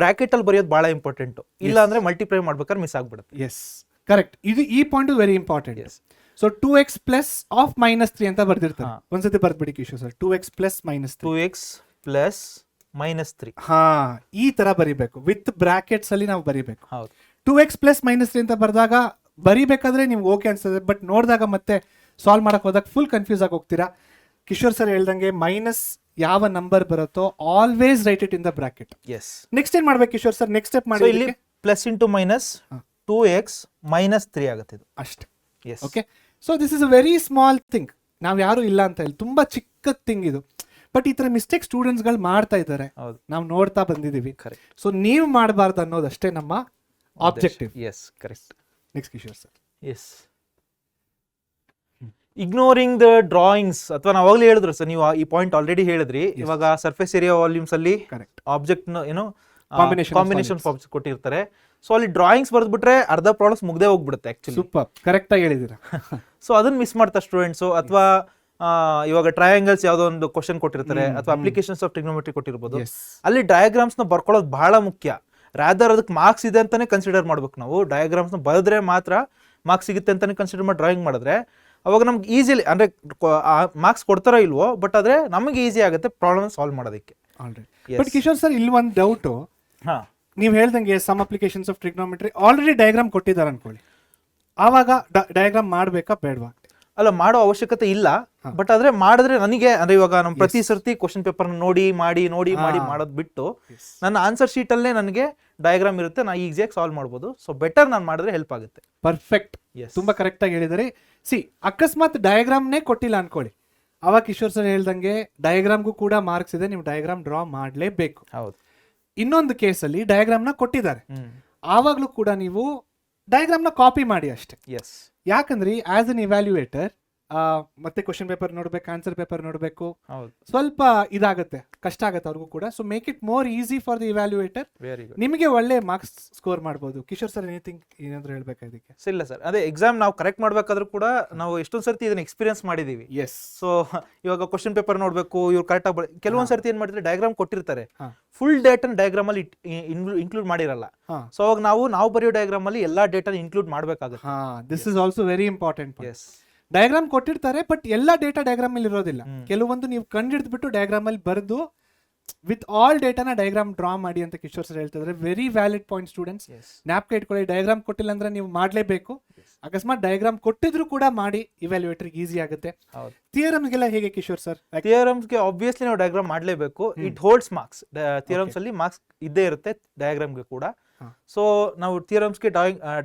ಬ್ರಾಕೆಟ್ ಅಲ್ಲಿ ಬರೆಯೋದು ಬಹಳ ಇಂಪಾರ್ಟೆಂಟ್. ಇಲ್ಲ ಅಂದ್ರೆ ಮಲ್ಟಿಪ್ಲೈ ಮಾಡ್ಬೇಕಾದ್ರೆ ಮಿಸ್ ಆಗ್ಬಿಡುತ್ತೆ. Yes correct. ಈ point very important. So 2x plus of -3 ಅಂತ ಬರ್ದಿರ್ತಾರೆ, ಒಂದ್ಸತಿ ಬರ್ದ್ಬಿಡಿ Kishore sir. 2x plus -3 2x plus -3 ಈ ತರ ಬರಿಬೇಕು, ವಿತ್ ಬ್ರಾಕೆಟ್ಸ್ ಅಲ್ಲಿ ನಾವು ಬರಿಬೇಕು. 2x ಪ್ಲಸ್ -3 ಅಂತ ಬರ್ದಾಗ ಬರಿಬೇಕಾದ್ರೆ ನಿಮ್ಗೆ ಓಕೆ ಅನ್ಸ್ತದೆ, ಬಟ್ ನೋಡಿದಾಗ ಮತ್ತೆ ಸಾಲ್ವ್ ಮಾಡಕ್ ಹೋದಾಗ ಫುಲ್ ಕನ್ಫ್ಯೂಸ್ ಆಗಿ ಹೋಗ್ತೀರಾ. ಕಿಶೋರ್ ಸರ್ ಹೇಳ್ದಂಗೆ ಮೈನಸ್ ಯಾವ ನಂಬರ್ ಬರುತ್ತೋ always right it in the bracket. Next ಏನ್ ಮಾಡ್ಬೇಕು ಕಿಶೋರ್ ಸರ್? ನೆಕ್ಸ್ಟ್ ಸ್ಟೆಪ್ ಮಾಡಿ, ಇಲ್ಲಿ ಪ್ಲಸ್ ಇಂಟು ಮೈನಸ್ 2x -3 ಆಗುತ್ತೆ ಇದು ಅಷ್ಟೇ. Okay. So this is a very small thing, ನಾವ್ ಯಾರು ಇಲ್ಲ ಅಂತ ಹೇಳಿ, ತುಂಬಾ ಚಿಕ್ಕ ಥಿಂಗ್ ಇದು. ಬಟ್ ಈ ತರ ಮಿಸ್ಟೇಕ್ ಸ್ಟೂಡೆಂಟ್ಸ್ ಗಳು ಮಾಡ್ತಾ ಇದ್ದಾರೆ, ನಾವು ನೋಡ್ತಾ ಬಂದಿದೀವಿ. ಸೊ ನೀವು ಮಾಡಬಾರ್ದು ಅನ್ನೋದಷ್ಟೇ ನಮ್ಮ objective. Correct. Next Kishore sir. Ignoring the drawings ಅಥವಾ ನಾವು ಅವಾಗಲೇ ಹೇಳಿದ್ರು ಸರ್, ನೀವು ಈ ಪಾಯಿಂಟ್ ಆಲ್ರೆಡಿ ಹೇಳಿದ್ರಿ. ಇವಾಗ ಸರ್ಫೇಸ್ ಏರಿಯಾ ವಾಲ್ಯೂಮ್ಸ್ ಅಲ್ಲಿ ಆಬ್ಜೆಕ್ಟ್ ಏನೋ ಕಾಂಬಿನೇಷನ್ ಫಾರ್ಮ್ಸ್ ಕೊಟ್ಟಿರ್ತಾರೆ. ಸೊ ಅಲ್ಲಿ ಡ್ರಾಯಿಂಗ್ಸ್ ಬರ್ದ್ಬಿಟ್ರೆ ಅರ್ಧ ಪ್ರಾಬ್ಲಮ್ಸ್ ಮುಗ್ದೇ ಹೋಗ್ಬಿಡುತ್ತೆ ಆಕ್ಚುಲಿ. ಸೂಪರ್, ಕರೆಕ್ಟ್ ಆಗಿ ಹೇಳಿದೀರಾ. ಸೊ ಅದನ್ನ ಮಿಸ್ ಮಾಡ್ತಾರೆ ಸ್ಟೂಡೆಂಟ್ಸ್. ಅಥವಾ ಇವಾಗ ಟ್ರಯಾಂಗಲ್ಸ್ ಯಾವ್ದೋ ಒಂದು ಕ್ವಶನ್ ಕೊಟ್ಟಿರ್ತಾರೆ ಅಥವಾ ಅಪ್ಲಿಕೇಶನ್ಸ್ ಆಫ್ ಟ್ರಿಗ್ನೋಮೆಟ್ರಿ ಕೊಟ್ಟಿರ್ಬೋದು, ಅಲ್ಲಿ ಡಯಾಗ್ರಾಮ್ಸ್ ನ ಬರ್ಕೊಳ್ಳೋದು ಬಹಳ ಮುಖ್ಯ. ರಾದರ್ ಅದಕ್ಕೆ ಮಾರ್ಕ್ಸ್ ಇದೆ ಅಂತಾನೆ ಕನ್ಸಿಡರ್ ಮಾಡ್ಬೇಕು ನಾವು. ಡಯಾಗ್ರಾಮ್ಸ್ ನ ಬರೆದ್ರೆ ಮಾತ್ರ ಮಾರ್ಕ್ಸ್ ಸಿಗುತ್ತೆ ಅಂತಾನೆ ಕನ್ಸಿಡರ್ ಮಾಡಿ ಡ್ರಾಯಿಂಗ್ ಮಾಡಿದ್ರೆ ಅವಾಗ ನಮ್ಗೆ ಈಸಿಲಿ ಅಂದ್ರೆ ಮಾರ್ಕ್ಸ್ ಕೊಡ್ತಾರೋ ಇಲ್ವೋ, ಬಟ್ ಆದ್ರೆ ನಮಗೆ ಈಸಿ ಆಗುತ್ತೆ ಪ್ರಾಬ್ಲಮ್ ಸಾಲ್ವ್ ಮಾಡೋದಕ್ಕೆ. ಬಟ್ ಕಿಶೋರ್ ಸರ್, ಇಲ್ಲಿ ಒಂದು ಡೌಟ್. ನೀವು ಹೇಳ್ದಂಗೆ some applications of trigonometry already diagram ಕೊಟ್ಟಿದ್ದಾರೆ ಅನ್ಕೊಳ್ಳಿ, ಆವಾಗ ಡಯಾಗ್ರಾಮ್ ಮಾಡ್ಬೇಕಾ ಬೇಡವಾ? ಅಲ್ಲ, ಮಾಡೋ ಅವಶ್ಯಕತೆ ಇಲ್ಲ. ಬಟ್ ಆದ್ರೆ ಮಾಡಿದ್ರೆ ನನಗೆ ಅಂದ್ರೆ ಇವಾಗ ನಮ್ ಪ್ರತಿ ಸರ್ತಿ ಕ್ವಶನ್ ಪೇಪರ್ ನೋಡಿ ಮಾಡೋದ್ ಬಿಟ್ಟು ನನ್ನ ಆನ್ಸರ್ ಶೀಟ್ ಅಲ್ಲೇ ನನಗೆ ಡಯಾಗ್ರಾಮ್ ಇರುತ್ತೆ, ನಾ ಈಸಿಯಾಗಿ ಸಾಲ್ವ್ ಮಾಡ್ಬೋದು. ಸೊ ಬೆಟರ್ ನಾನು ಮಾಡಿದ್ರೆ ಹೆಲ್ಪ್ ಆಗುತ್ತೆ. ಪರ್ಫೆಕ್ಟ್, ತುಂಬಾ ಕರೆಕ್ಟ್ ಆಗಿ ಹೇಳಿದರೆ. ಅಕಸ್ಮಾತ್ ಡಯಾಗ್ರಾಮ್ನೇ ಕೊಟ್ಟಿಲ್ಲ ಅನ್ಕೊಳ್ಳಿ, ಅವಾಗ ಕಿಶೋರ್ ಸರ್ ಹೇಳ್ದಂಗೆ ಡಯಾಗ್ರಾಮ್ಗೂ ಕೂಡ ಮಾರ್ಕ್ಸ್ ಇದೆ, ನೀವು ಡಯಾಗ್ರಾಮ್ ಡ್ರಾ ಮಾಡ್ಲೇಬೇಕು. ಹೌದು. ಇನ್ನೊಂದು ಕೇಸಲ್ಲಿ ಡಯಾಗ್ರಾಮ್ನ ಕೊಟ್ಟಿದ್ದಾರೆ, ಆವಾಗ್ಲೂ ಕೂಡ ನೀವು ಡಯಾಗ್ರಾಮ್ನ ಕಾಪಿ ಮಾಡಿ ಅಷ್ಟೇ. ಯಾಕಂದ್ರೆ ಆಸ್ ಅನ್ ಇವ್ಯಾಲ್ಯೂಯೇಟರ್ ಮತ್ತೆ ಕ್ವಶನ್ ಪೇಪರ್ ನೋಡ್ಬೇಕು, ಆನ್ಸರ್ ಪೇಪರ್ ನೋಡ್ಬೇಕು, ಸ್ವಲ್ಪ ಇದಾಗುತ್ತೆ, ಕಷ್ಟ ಆಗುತ್ತೆ ಅವ್ರಿಗೂ ಕೂಡ. So make it more easy for the evaluator, ನಿಮಗೆ ಒಳ್ಳೆ ಮಾರ್ಕ್ಸ್ ಸ್ಕೋರ್ ಮಾಡಬಹುದು. ಕಿಶೋರ್ ಸರ್, ಎನಿಥಿಂಗ್ ಏನಾದ್ರು ಹೇಳ್ಬೇಕಾ ಇದಕ್ಕೆ? ಇಲ್ಲ ಸರ್, ಅದೇ ಎಕ್ಸಾಮ್ ನಾವು ಕರೆಕ್ಟ್ ಮಾಡ್ಬೇಕಾದ್ರೂ ಕೂಡ ನಾವು ಎಷ್ಟೊಂದ್ ಸರ್ತಿ ಇದನ್ನ ಎಕ್ಸ್ಪೀರಿಯನ್ಸ್ ಮಾಡಿದೀವಿ. ಸೊ ಇವಾಗ ಕ್ವಶನ್ ಪೇಪರ್ ನೋಡ್ಬೇಕು, ಇವ್ರು ಕರೆಕ್ಟ್ ಆಗಿ ಕೆಲವೊಂದ್ ಸರ್ತಿ ಏನ್ ಮಾಡಿದ್ರೆ ಡಯಾಗ್ರಾಮ್ ಕೊಟ್ಟಿರ್ತಾರೆ, ಫುಲ್ ಡೇಟಾ ಡಯಾಗ್ರಾಮ್ ಅಲ್ಲಿ ಇನ್ಕ್ಲೂಡ್ ಮಾಡಿರಲ್ಲ. ಸೊ ಅವಾಗ ನಾವು ಬರೆಯೋ ಡಯಾಗ್ರಾಮ್ ಅಲ್ಲಿ ಎಲ್ಲಾ ಡೇಟಾ ಇನ್ಕ್ಲೂಡ್ ಮಾಡ್ಬೇಕಾಗುತ್ತೆ. This is also very important. Diagram ಕೊಟ್ಟಿರ್ತಾರೆ, ಬಟ್ ಎಲ್ಲ ಡೇಟಾ ಡಯಾಗ್ರಾಮ್ ಅಲ್ಲಿ ಇರೋದಿಲ್ಲ. ಕೆಲವೊಂದು ನೀವು ಕಂಡಿಡ್ದ್ಬಿಟ್ಟು ಡಯಾಗ್ರಾಮ್ ಅಲ್ಲಿ ಬರೆದು ವಿತ್ ಆಲ್ ಡೇಟಾನ ಡಯಾಗ್ರಾಮ್ ಡ್ರಾ ಮಾಡಿ ಅಂತ ಕಿಶೋರ್ ಸರ್ ಹೇಳ್ತಿದ್ರೆ. Very valid point students. ನ್ಯಾಪ್ಕ ಇಟ್ಕೊಳ್ಳಿ, ಡಯಾಗ್ರಾಮ್ ಕೊಟ್ಟಿಲ್ಲ ಅಂದ್ರೆ ನೀವು ಮಾಡಲೇಬೇಕು. ಅಕಸ್ಮಾತ್ ಡಯಾಗ್ರಾಮ್ ಕೊಟ್ಟಿದ್ರು ಕೂಡ ಮಾಡಿ, ಇವ್ಯಾಲ್ಯೂಯೇಟರ್ಗೆ ಈಸಿ ಆಗುತ್ತೆ. ಥಿಯರಮ್ಸ್ಗೆಲ್ಲ ಹೇಗೆ ಕಿಶೋರ್ ಸರ್? ಥಿಯರಮ್ಸ್ಗೆ ಆಬ್ವಿಯಸ್ಲಿ ನಾವು ಡಯಾಗ್ರಾಮ್ ಮಾಡಲೇಬೇಕು. It holds marks. ಥಿಯರಮ್ಸ್ ಅಲ್ಲಿ ಮಾರ್ಕ್ಸ್ ಇದ್ದೇ ಇರುತ್ತೆ, ಡಯಾಗ್ರಾಮ್ಗೆ ಕೂಡ. ಸೊ ನಾವು ಥಿಯರಮ್ಸ್ಗೆ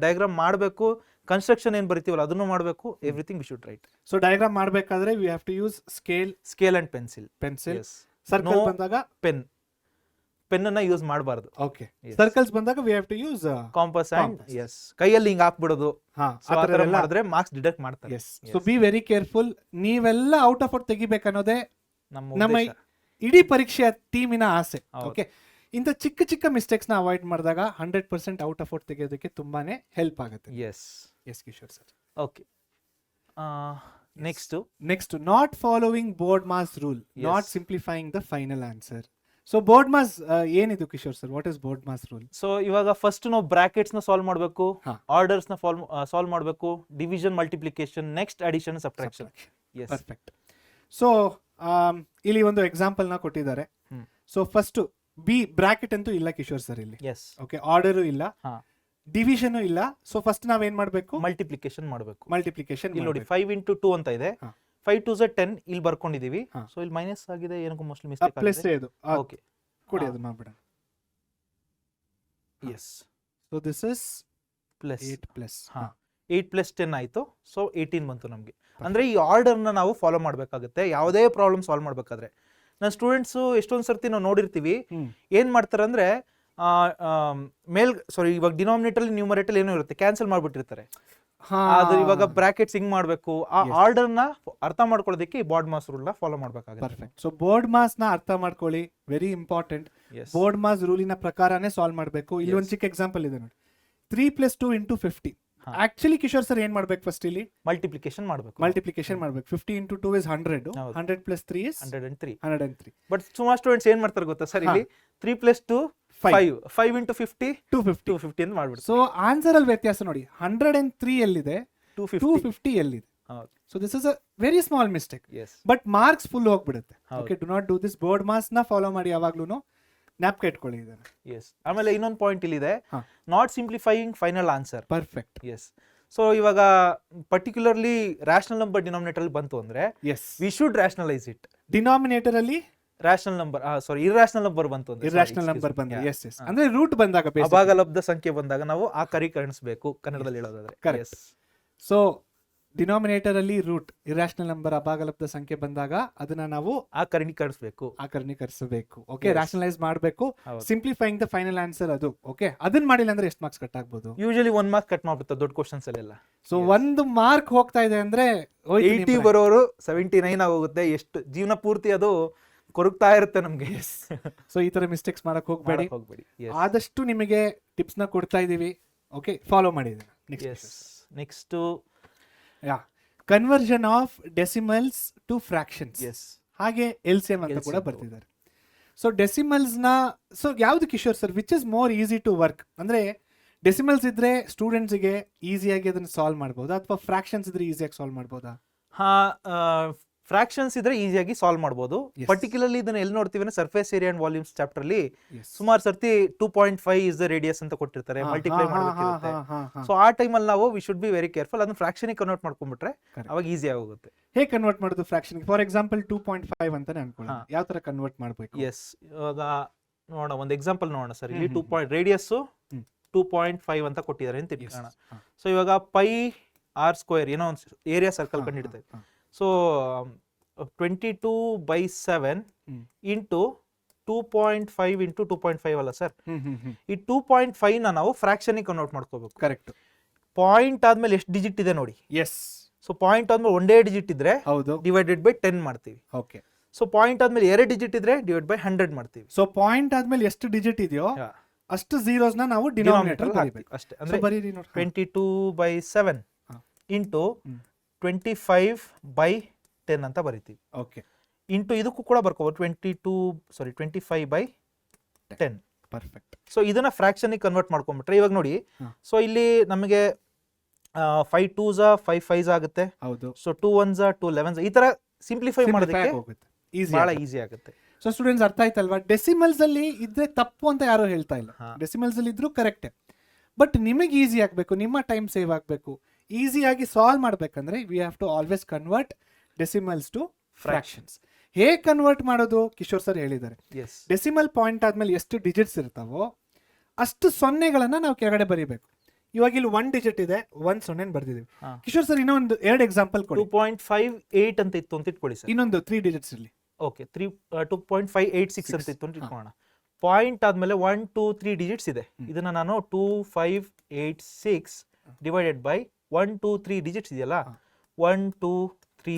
ಡಯಾಗ್ರಾಮ್ ಮಾಡಬೇಕು. ಕನ್ಸ್ಟ್ರಕ್ಷನ್ ಏನ್ ಬರಿತೀವಲ್ಲ ಅದನ್ನು ಮಾಡಬೇಕು. Everything we should write. So diagram ಮಾಡಬೇಕಾದ್ರೆ we have to use scale and pencil. Circle ಬಂದಾಗ ಪೆನ್ ಅನ್ನ ಯೂಸ್ ಮಾಡಬಾರದು. ಓಕೆ. ಸರ್ಕಲ್ಸ್ ಬಂದಾಗ we have to use compass and ಕೈಯಲ್ಲಿ ಹಿಂಗ್ ಹಾಕ್ಬಿಡೋದು. ಮಾಡಿದ್ರೆ ಮಾರ್ಕ್ಸ್ ಡಿಡಕ್ಟ್ ಮಾಡ್ತಾರೆ. So be very careful. ನೀವೆಲ್ಲ ಔಟ್ ಆಫ್ ಔಟ್ ತೆಗಿಬೇಕನ್ನೋದೇ ನಮ್ಮ ಇಡೀ ಪರೀಕ್ಷೆಯ ಟೀಮಿನ ಆಸೆ. ಓಕೆ. ಇಂಥ ಚಿಕ್ಕ ಚಿಕ್ಕ ಮಿಸ್ಟೇಕ್ಸ್ ನ ಅವಾಯ್ಡ್ ಮಾಡಿದಾಗ 100% ಔಟ್ ಆಫ್ ಔಟ್ ತೆಗೆಯೋದಕ್ಕೆ ತುಂಬಾನೇ ಹೆಲ್ಪ್ ಆಗುತ್ತೆ. Yes Kishore sir. Okay. Next not following BODMAS rule, not simplifying the final answer. So BODMAS ಏನಿದು Kishore sir? What is BODMAS rule? So ಇವಾಗ first ನಾವು brackets ನ solve ಮಾಡಬೇಕು, orders ನ solve ಮಾಡಬೇಕು, division, multiplication, next addition, subtraction. Perfect. So ಇಲ್ಲಿ ಒಂದು example ನ ಕೊಟ್ಟಿದ್ದಾರೆ. ಸೊ ಫಸ್ಟ್ ಬಿ ಬ್ರಾಕೆಟ್ ಅಂತೂ ಇಲ್ಲ ಕಿಶೋರ್ ಸರ್ ಇಲ್ಲಿ. ಓಕೆ. ಆರ್ಡರು ಇಲ್ಲ, ಡಿವಿಷನ್ ಇಲ್ಲ. ಸೊ ಫಸ್ಟ್ ನಾವೇನ್ ಮಾಡಬೇಕು? ಮಲ್ಟಿಪ್ಲಿಕೇಶನ್ ಮಾಡಬೇಕು. ಇಲ್ಲಿ ನೋಡಿ 5 into 2 ಅಂತ ಇದೆ. 5 2s 10 ಇಲ್ಲಿ ಬರ್ಕೊಂಡಿದೀವಿ. ಸೊ ಇಲ್ಲಿ ಮೈನಸ್ ಆಗಿದೆ, ಏನಕ್ಕೂ ಮೋಸ್ಟ್ಲಿ ಮಿಸ್ಟೇಕ್ ಆಗಿದೆ. ಪ್ಲಸ್ ಇದು. ಓಕೆ, ಕೊಡಿ ಅದು ಮಾಡ್ಬಿಡೋಣ. So this is plus 8 plus 10 ಆಯ್ತು. ಸೊ 18 ಬಂತು ನಮ್ಗೆ. ಅಂದ್ರೆ ಈ ಆರ್ಡರ್ ನ ನಾವು ಫಾಲೋ ಮಾಡ್ಬೇಕಾಗುತ್ತೆ ಯಾವುದೇ ಪ್ರಾಬ್ಲಮ್ ಸಾಲ್ವ್ ಮಾಡ್ಬೇಕಾದ್ರೆ. ನನ್ನ ಸ್ಟೂಡೆಂಟ್ಸ್ ಎಷ್ಟೊಂದ್ ಸರ್ತಿ ನಾವು ನೋಡಿರ್ತೀವಿ, ಏನ್ ಮಾಡ್ತಾರೆ ಅಂದ್ರೆ ಇವಾಗ ಡಿನಾಮಿನೇಟರ್ ಅಲ್ಲಿ ನ್ಯೂಮರೇಟರ್ ಏನೋ ಇರುತ್ತೆ, ಕ್ಯಾನ್ಸಲ್ ಮಾಡ್ಬಿಟ್ಟಿರ್ತಾರೆ. ಇವಾಗ ಬ್ರಾಕೆಟ್ಸ್ ಹಿಂಗ್ ಮಾಡ್ಬೇಕು. ಆ ಆರ್ಡರ್ ನ ಅರ್ಥ ಮಾಡ್ಕೊಳ್ಳೋದಕ್ಕೆ ಈ ಬೋರ್ಡ್ ಮಾಸ್ ರೂಲ್ ನ ಫಾಲೋ ಮಾಡ್ಬೇಕಾಗುತ್ತೆ. ಸೊ ಬೋರ್ಡ್ ಮಾಸ್ ನ ಅರ್ಥ ಮಾಡ್ಕೊಳ್ಳಿ, ವೆರಿ ಇಂಪಾರ್ಟೆಂಟ್. ಬೋರ್ಡ್ ಮಾಸ್ ರೂಲಿನ ಪ್ರಕಾರನೇ ಸಾಲ್ವ್ ಮಾಡ್ಬೇಕು. ಇಲ್ಲಿ ಒಂದು ಚಿಕ್ಕ ಎಕ್ಸಾಂಪಲ್ ಇದೆ ನೋಡಿ. 3 + 2 × 50. ಆಕ್ಚುಲಿ ಕಿಶೋರ್ ಸರ್ ಏನ್ ಮಾಡ್ಬೇಕು? ಫಸ್ಟ್ ಇಲ್ಲಿ ಮಲ್ಟಿಪ್ಲಿಕೇಶನ್ ಮಾಡ್ಬೇಕು. 50 × 2 is 100. 100 + 3 is 103. ಬಟ್ ಸುಮಾರು ಸ್ಟೂಡೆಂಟ್ಸ್ ಏನ್ ಮಾಡ್ತಾರೆ ಗೊತ್ತಾ ಸರ್? ಇಲ್ಲಿ 3 + 2 5 × 50 250 ಅಂತ ಮಾಡ್ಬಿಡ್ತಾರೆ. ಸೊ ಆನ್ಸರ್ ಅಲ್ಲಿ ವ್ಯತ್ಯಾಸ ನೋಡಿ. 103 ಎಲ್ಲಿದೆ, 250 ಎಲ್ಲಿದೆ. So this is a very small mistake, but marks full ಹೋಗ್ಬಿಡುತ್ತೆ. Okay, do not do this. BODMAS ನ ಫಾಲೋ ಮಾಡಿ ಯಾವಾಗ್ಲೂ. ನ್ಯಾಪ್ಕ ಇಟ್ಕೊಳ್ಳಿ ಇದನ್ನ. ಆಮೇಲೆ ಇನ್ನೊಂದು ಪಾಯಿಂಟ್ ಇಲ್ಲಿದೆ, not simplifying final answer. Perfect. So ಇವಾಗ ಪರ್ಟಿಕ್ಯುಲರ್ಲಿ ರ್ಯಾಷನಲ್ ನಂಬರ್ ಡಿನಾಮಿನೇಟರ್ ಅಲ್ಲಿ ಬಂತು ಅಂದ್ರೆ we should rationalize it. Denominator ಅಲ್ಲಿ ರ್ಯಾಷನಲ್ ನಂಬರ್ ಇರ್ರಾಷನಲ್ ನಂಬರ್ ಬಂತು ಅಂದ್ರೆ, ಇರ್ರಾಷನಲ್ ನಂಬರ್ ಬಂದ್ರೆ ಅಂದ್ರೆ ರೂಟ್ ಬಂದಾಗ, ಅಭಾಗಲಬ್ಧ ಸಂಖ್ಯೆ ಬಂದಾಗ ನಾವು ಆ ಕರಿಕರಣಿಸಬೇಕು, ಕನ್ನಡದಲ್ಲಿ ಹೇಳೋದಾದ್ರೆ. ಸೊ ಡಿನಾಮಿನೇಟರ್ ಅಲ್ಲಿ ರೂಟ್ ಇರಾಷನಲ್ ನಂಬರ್ ಅಭಾಗಲಬ್ಧ ಸಂಖ್ಯೆ ಬಂದಾಗ ಅದನ್ನ ನಾವು ಆಕರ್ಣೀಕರಿಸಬೇಕು. ಓಕೆ, ರಾಷನಲೈಸ್ ಮಾಡಬೇಕು, ಸಿಂಪ್ಲಿಫೈಯಿಂಗ್ ದ ಫೈನಲ್ ಆನ್ಸರ್ ಅದು. ಓಕೆ, ಅದನ್ನ ಮಾಡಿಲ್ಲ ಅಂದ್ರೆ ಎಷ್ಟು ಮಾರ್ಕ್ಸ್ ಕಟ್ ಆಗ್ಬೋದು? ಯೂಶಲಿ 1 ಮಾರ್ಕ್ ಕಟ್ ಮಾಡ್ಬಿಡ್ತಾರೆ ದೊಡ್ಡ ಕ್ವಶನ್ಸ್ ಅಲ್ಲೆಲ್ಲ. ಸೊ 1 ಮಾರ್ಕ್ ಹೋಗ್ತಾ ಇದೆ ಅಂದ್ರೆ 80 ಬರೋರು 79 ಆಗೋಗುತ್ತೆ. ಎಷ್ಟು ಜೀವನ ಪೂರ್ತಿ ಅದು ಕೊರಗ್ತಾ ಇರುತ್ತೆ ನಮ್ಗೆ. ಸೊ ಈ ತರ ಮಿಸ್ಟೇಕ್ಸ್ ಮಾಡಕ್ ಹೋಗ್ಬೇಡಿ. ಆದಷ್ಟು ನಿಮಗೆ ಟಿಪ್ಸ್ ನ ಕೊಡ್ತಾ ಇದೀವಿ. ಓಕೆ, ಫಾಲೋ ಮಾಡಿದ್ದೀರಾ. Next conversion of decimals to fractions, ಹಾಗೆ LCM ಅಂತ ಕೂಡ ಬರ್ತಿದ್ದಾರೆ. ಸೊ ಡೆಸಿಮಲ್ಸ್ ನ ಯಾವ್ದು Kishore sir, which is more easy to work? ಅಂದ್ರೆ ಡೆಸಿಮಲ್ಸ್ ಇದ್ರೆ ಸ್ಟೂಡೆಂಟ್ಸ್ಗೆ ಈಸಿಯಾಗಿ ಅದನ್ನ ಸಾಲ್ವ್ ಮಾಡ್ಬೋದಾ, ಅಥವಾ ಫ್ರಾಕ್ಷನ್ಸ್ ಇದ್ರೆ ಈಸಿಯಾಗಿ ಸಾಲ್ವ್ ಮಾಡ್ಬೋದಾ? ಫ್ರಾಕ್ಷನ್ಸ್ ಇದ್ರೆ ಈಸಿಯಾಗಿ ಸಾಲ್ವ್ ಮಾಡಬಹುದು. ಪರ್ಟಿಕ್ಯುಲರ್ಲಿ ಇದನ್ನ ಎಲ್ಲಿ ನೋಡ್ತೀವಿ ಅಂದ್ರೆ surface area and volumes chapter ಅಲ್ಲಿ ಸುಮಾರು ಸರ್ತಿ 2.5 ಇಸ್ ದ ರೇಡಿಯಸ್ ಅಂತ ಕೊಟ್ಟಿರ್ತಾರೆ, ಮಲ್ಟಿಪ್ಲೈ ಮಾಡಬೇಕಿರುತ್ತೆ. ಸೊ ಆ ಟೈಮ್ ಅಲ್ಲಿ ನಾವು we should be very careful. ಅದನ್ನ ಫ್ರಾಕ್ಷನ್ ಕನ್ವರ್ಟ್ ಮಾಡ್ಕೊಂಡ್ಬಿಟ್ರೆ ಅವಾಗ ಈಸಿ ಆಗೋಗುತ್ತೆ. ಹೇಗೆ ಕನ್ವರ್ಟ್ ಮಾಡೋದು ಫ್ರಾಕ್ಷನ್? ಫಾರ್ ಎಕ್ಸಾಂಪಲ್ 2.5 ಅಂತಾನೆ ಅನ್ಕೊಳ್ಳಿ, ಯಾವ ತರ ಕನ್ವರ್ಟ್ ಮಾಡಬೇಕು? ಇವಾಗ ನೋಡೋಣ, ಒಂದು ಎಕ್ಸಾಂಪಲ್ ನೋಡೋಣ ಸರ್. ಇಲ್ಲಿ ರೇಡಿಯಸ್ 2.5 ಅಂತ ಕೊಟ್ಟಿದ್ದಾರೆ ಅಂತ ಇಟ್ಕೋಣ. ಸೊ ಇವಾಗ πr² ಏನೋ ಒಂದು ಏರಿಯಾ ಸರ್ಕಲ್ ಕಂಡಿಡ್ತೇವೆ. ಸೊ 22/7 ಇಂಟು 2.5 ಇಂಟು 2.5 ಅಲ್ಲ ಸರ್, ಈ 2.5 ನಾವು ಫ್ರಾಕ್ಷನ್ ಕನ್ವರ್ಟ್ ಮಾಡ್ಕೋಬೇಕು. ಕರೆಕ್ಟ್. ಪಾಯಿಂಟ್ ಆದ್ಮೇಲೆ ಎಷ್ಟು ಡಿಜಿಟ್ ಇದೆ ನೋಡಿ. ಎಸ್. ಸೊ ಪಾಯಿಂಟ್ ಆದ್ಮೇಲೆ ಒಂದೇ ಡಿಜಿಟ್ ಇದ್ರೆ ಹೌದು, ಡಿವೈಡೆಡ್ ಬೈ 10 ಮಾಡ್ತೀವಿ. ಓಕೆ. ಸೊ ಪಾಯಿಂಟ್ ಆದ್ಮೇಲೆ 2 ಡಿಜಿಟ್ ಇದ್ರೆ ಡಿವೈಡ್ ಬೈ 100 ಮಾಡ್ತೀವಿ. ಸೊ ಪಾಯಿಂಟ್ ಆದ್ಮೇಲೆ ಎಷ್ಟು ಡಿಜಿಟ್ ಇದೆಯೋ ಅಷ್ಟು zeros ನ ನಾವು ಡಿನಾಮಿನೇಟರ್ ಬರೀಬೇಕು ಅಷ್ಟೇ. ಅಂದ್ರೆ ಬರೀರಿ ನೋಡಿ, 22/7 ಇಂಟು 25/10 ಅಂತ ಬರೀತೀವಿ. ಓಕೆ. ಇಂಟು ಇದಕ್ಕೂ ಕೂಡ ಬರ್ಕೋಬಹುದು 25/10. ಪರ್ಫೆಕ್ಟ್. ಸೊ ಇದನ್ನ ಫ್ರಾಕ್ಷನ್ ಕನ್ವರ್ಟ್ ಮಾಡ್ಕೊಂಡ್ಬಿಟ್ರೆ ಇವಾಗ ನೋಡಿ, ಸೊ ಇಲ್ಲಿ ನಮಗೆ 5 2s 5 5s ಆಗುತ್ತೆ. ಹೌದು. ಸೊ 2 1s 2 11s ಈ ತರ ಸಿಂಪ್ಲಿಫೈ ಮಾಡೋದಕ್ಕೆ ಬಹಳ ಈಸಿ ಆಗುತ್ತೆ. ಸೊ ಸ್ಟೂಡೆಂಟ್ಸ್ ಅರ್ಥ ಆಯ್ತಲ್ವಾ? ಡೆಸಿಮಲ್ಸ್ ಅಲ್ಲಿ ಇದ್ರೆ ತಪ್ಪು ಅಂತ ಯಾರು ಹೇಳ್ತಾ ಇಲ್ಲ, ಡೆಸಿಮಲ್ಸ್ ಅಲ್ಲಿ ಇದ್ರೂ ಕರೆಕ್ಟೇ. ಬಟ್ ನಿಮಗೆ ಈಸಿ ಆಗ್ಬೇಕು, ನಿಮ್ಮ ಟೈಮ್ ಸೇವ್ ಆಗ್ಬೇಕು, ಈಸಿಯಾಗಿ ಸಾಲ್ವ್ ಮಾಡ್ಬೇಕಂದ್ರೆ we have to always convert decimals to fractions. ಹೇಗೆ ಕನ್ವರ್ಟ್ ಮಾಡೋದು ಕಿಶೋರ್ ಸರ್ ಹೇಳಿದ್ದಾರೆ. ಡೆಸಿಮಲ್ ಪಾಯಿಂಟ್ ಆದ್ಮೇಲೆ ಎಷ್ಟು ಡಿಜಿಟ್ಸ್ ಇರ್ತಾವೋ ಅಷ್ಟು ಸೊನ್ನೆಗಳನ್ನ ನಾವು ಕೆಳಗಡೆ ಬರೀಬೇಕು. ಇವಾಗ ಇಲ್ಲಿ 1 ಡಿಜಿಟ್ ಇದೆ, 1 ಸೊನ್ನೆ ಬರ್ದಿದ್ದೀವಿ. ಕಿಶೋರ್ ಸರ್ ಇನ್ನೊಂದು 2 ಎಕ್ಸಾಂಪಲ್ ಕೊಡಿ. 2.58 ಅಂತ ಇತ್ತು ಅಂತ ಇಟ್ಕೊಳ್ಳಿ ಸರ್. ಇನ್ನೊಂದು 3 ಡಿಜಿಟ್ಸ್ ಇರಲಿ. ಓಕೆ, 2.586 ಅಂತ ಇತ್ತು ಅಂತ ಇಟ್ಕೊಳ್ಳೋಣ. ಪಾಯಿಂಟ್ ಆದ್ಮೇಲೆ 1 2 3 ಡಿಜಿಟ್ಸ್ ಇದೆ. ಇದನ್ನ ನಾನು 2586 ಡಿವೈಡೆಡ್ ಬೈ 1 2 3 ಡಿಜಿಟ್ಸ್ ಇದೆಯಲ್ಲ 1 2 3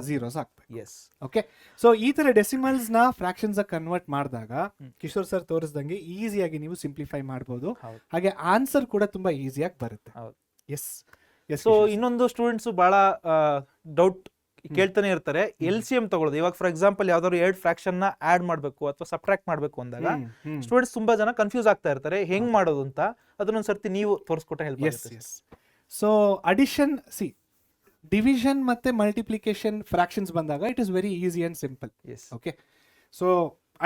zeros ಹಾಕ್ಬೇಕು. ಎಸ್. ಓಕೆ. ಸೊ ಈ ತರ ಡೆಸಿಮಲ್ಸ್ ನ ಫ್ರಾಕ್ಷನ್ಸ್ ಕನ್ವರ್ಟ್ ಮಾಡಿದಾಗ ಕಿಶೋರ್ ಸರ್ ತೋರಿಸ್ದಂಗೆ ಈಸಿಯಾಗಿ ನೀವು ಸಿಂಪ್ಲಿಫೈ ಮಾಡಬಹುದು, ಹಾಗೆ ಆನ್ಸರ್ ಕೂಡ ತುಂಬಾ ಈಸಿಯಾಗಿ ಬರುತ್ತೆ. ಎಸ್. ಸೊ ಇನ್ನೊಂದು ಸ್ಟೂಡೆಂಟ್ಸ್ ಬಹಳ ಡೌಟ್ ಕೇಳ್ತಾನೆ ಇರ್ತಾರೆ, LCM ತಗೊಳ್ಳೋದು. ಇವಾಗ ಫಾರ್ ಎಕ್ಸಾಂಪಲ್ ಯಾವ್ದಾದ್ರು 2 ಫ್ರಾಕ್ಷನ್ ನ ಆಡ್ ಮಾಡಬೇಕು ಅಥವಾ ಸಬ್ಟ್ರಾಕ್ಟ್ ಮಾಡಬೇಕು ಅಂದಾಗ ಸ್ಟೂಡೆಂಟ್ಸ್ ತುಂಬಾ ಜನ ಕನ್ಫ್ಯೂಸ್ ಆಗ್ತಾ ಇರ್ತಾರೆ, ಹೆಂಗ್ ಮಾಡೋದು ಅಂತ. ಅದನ್ನೊಂದ್ ಸರ್ತಿ ನೀವು ತೋರಿಸ್ಕೊಟ್ರೆ ಹೆಲ್ಪ್ ಆಗುತ್ತೆ. ಸೊ ಅಡಿಷನ್, ಡಿವಿಷನ್ ಮತ್ತೆ ಮಲ್ಟಿಪ್ಲಿಕೇಶನ್ ಫ್ರಾಕ್ಷನ್ಸ್ ಬಂದಾಗ it is very easy and simple. Okay. So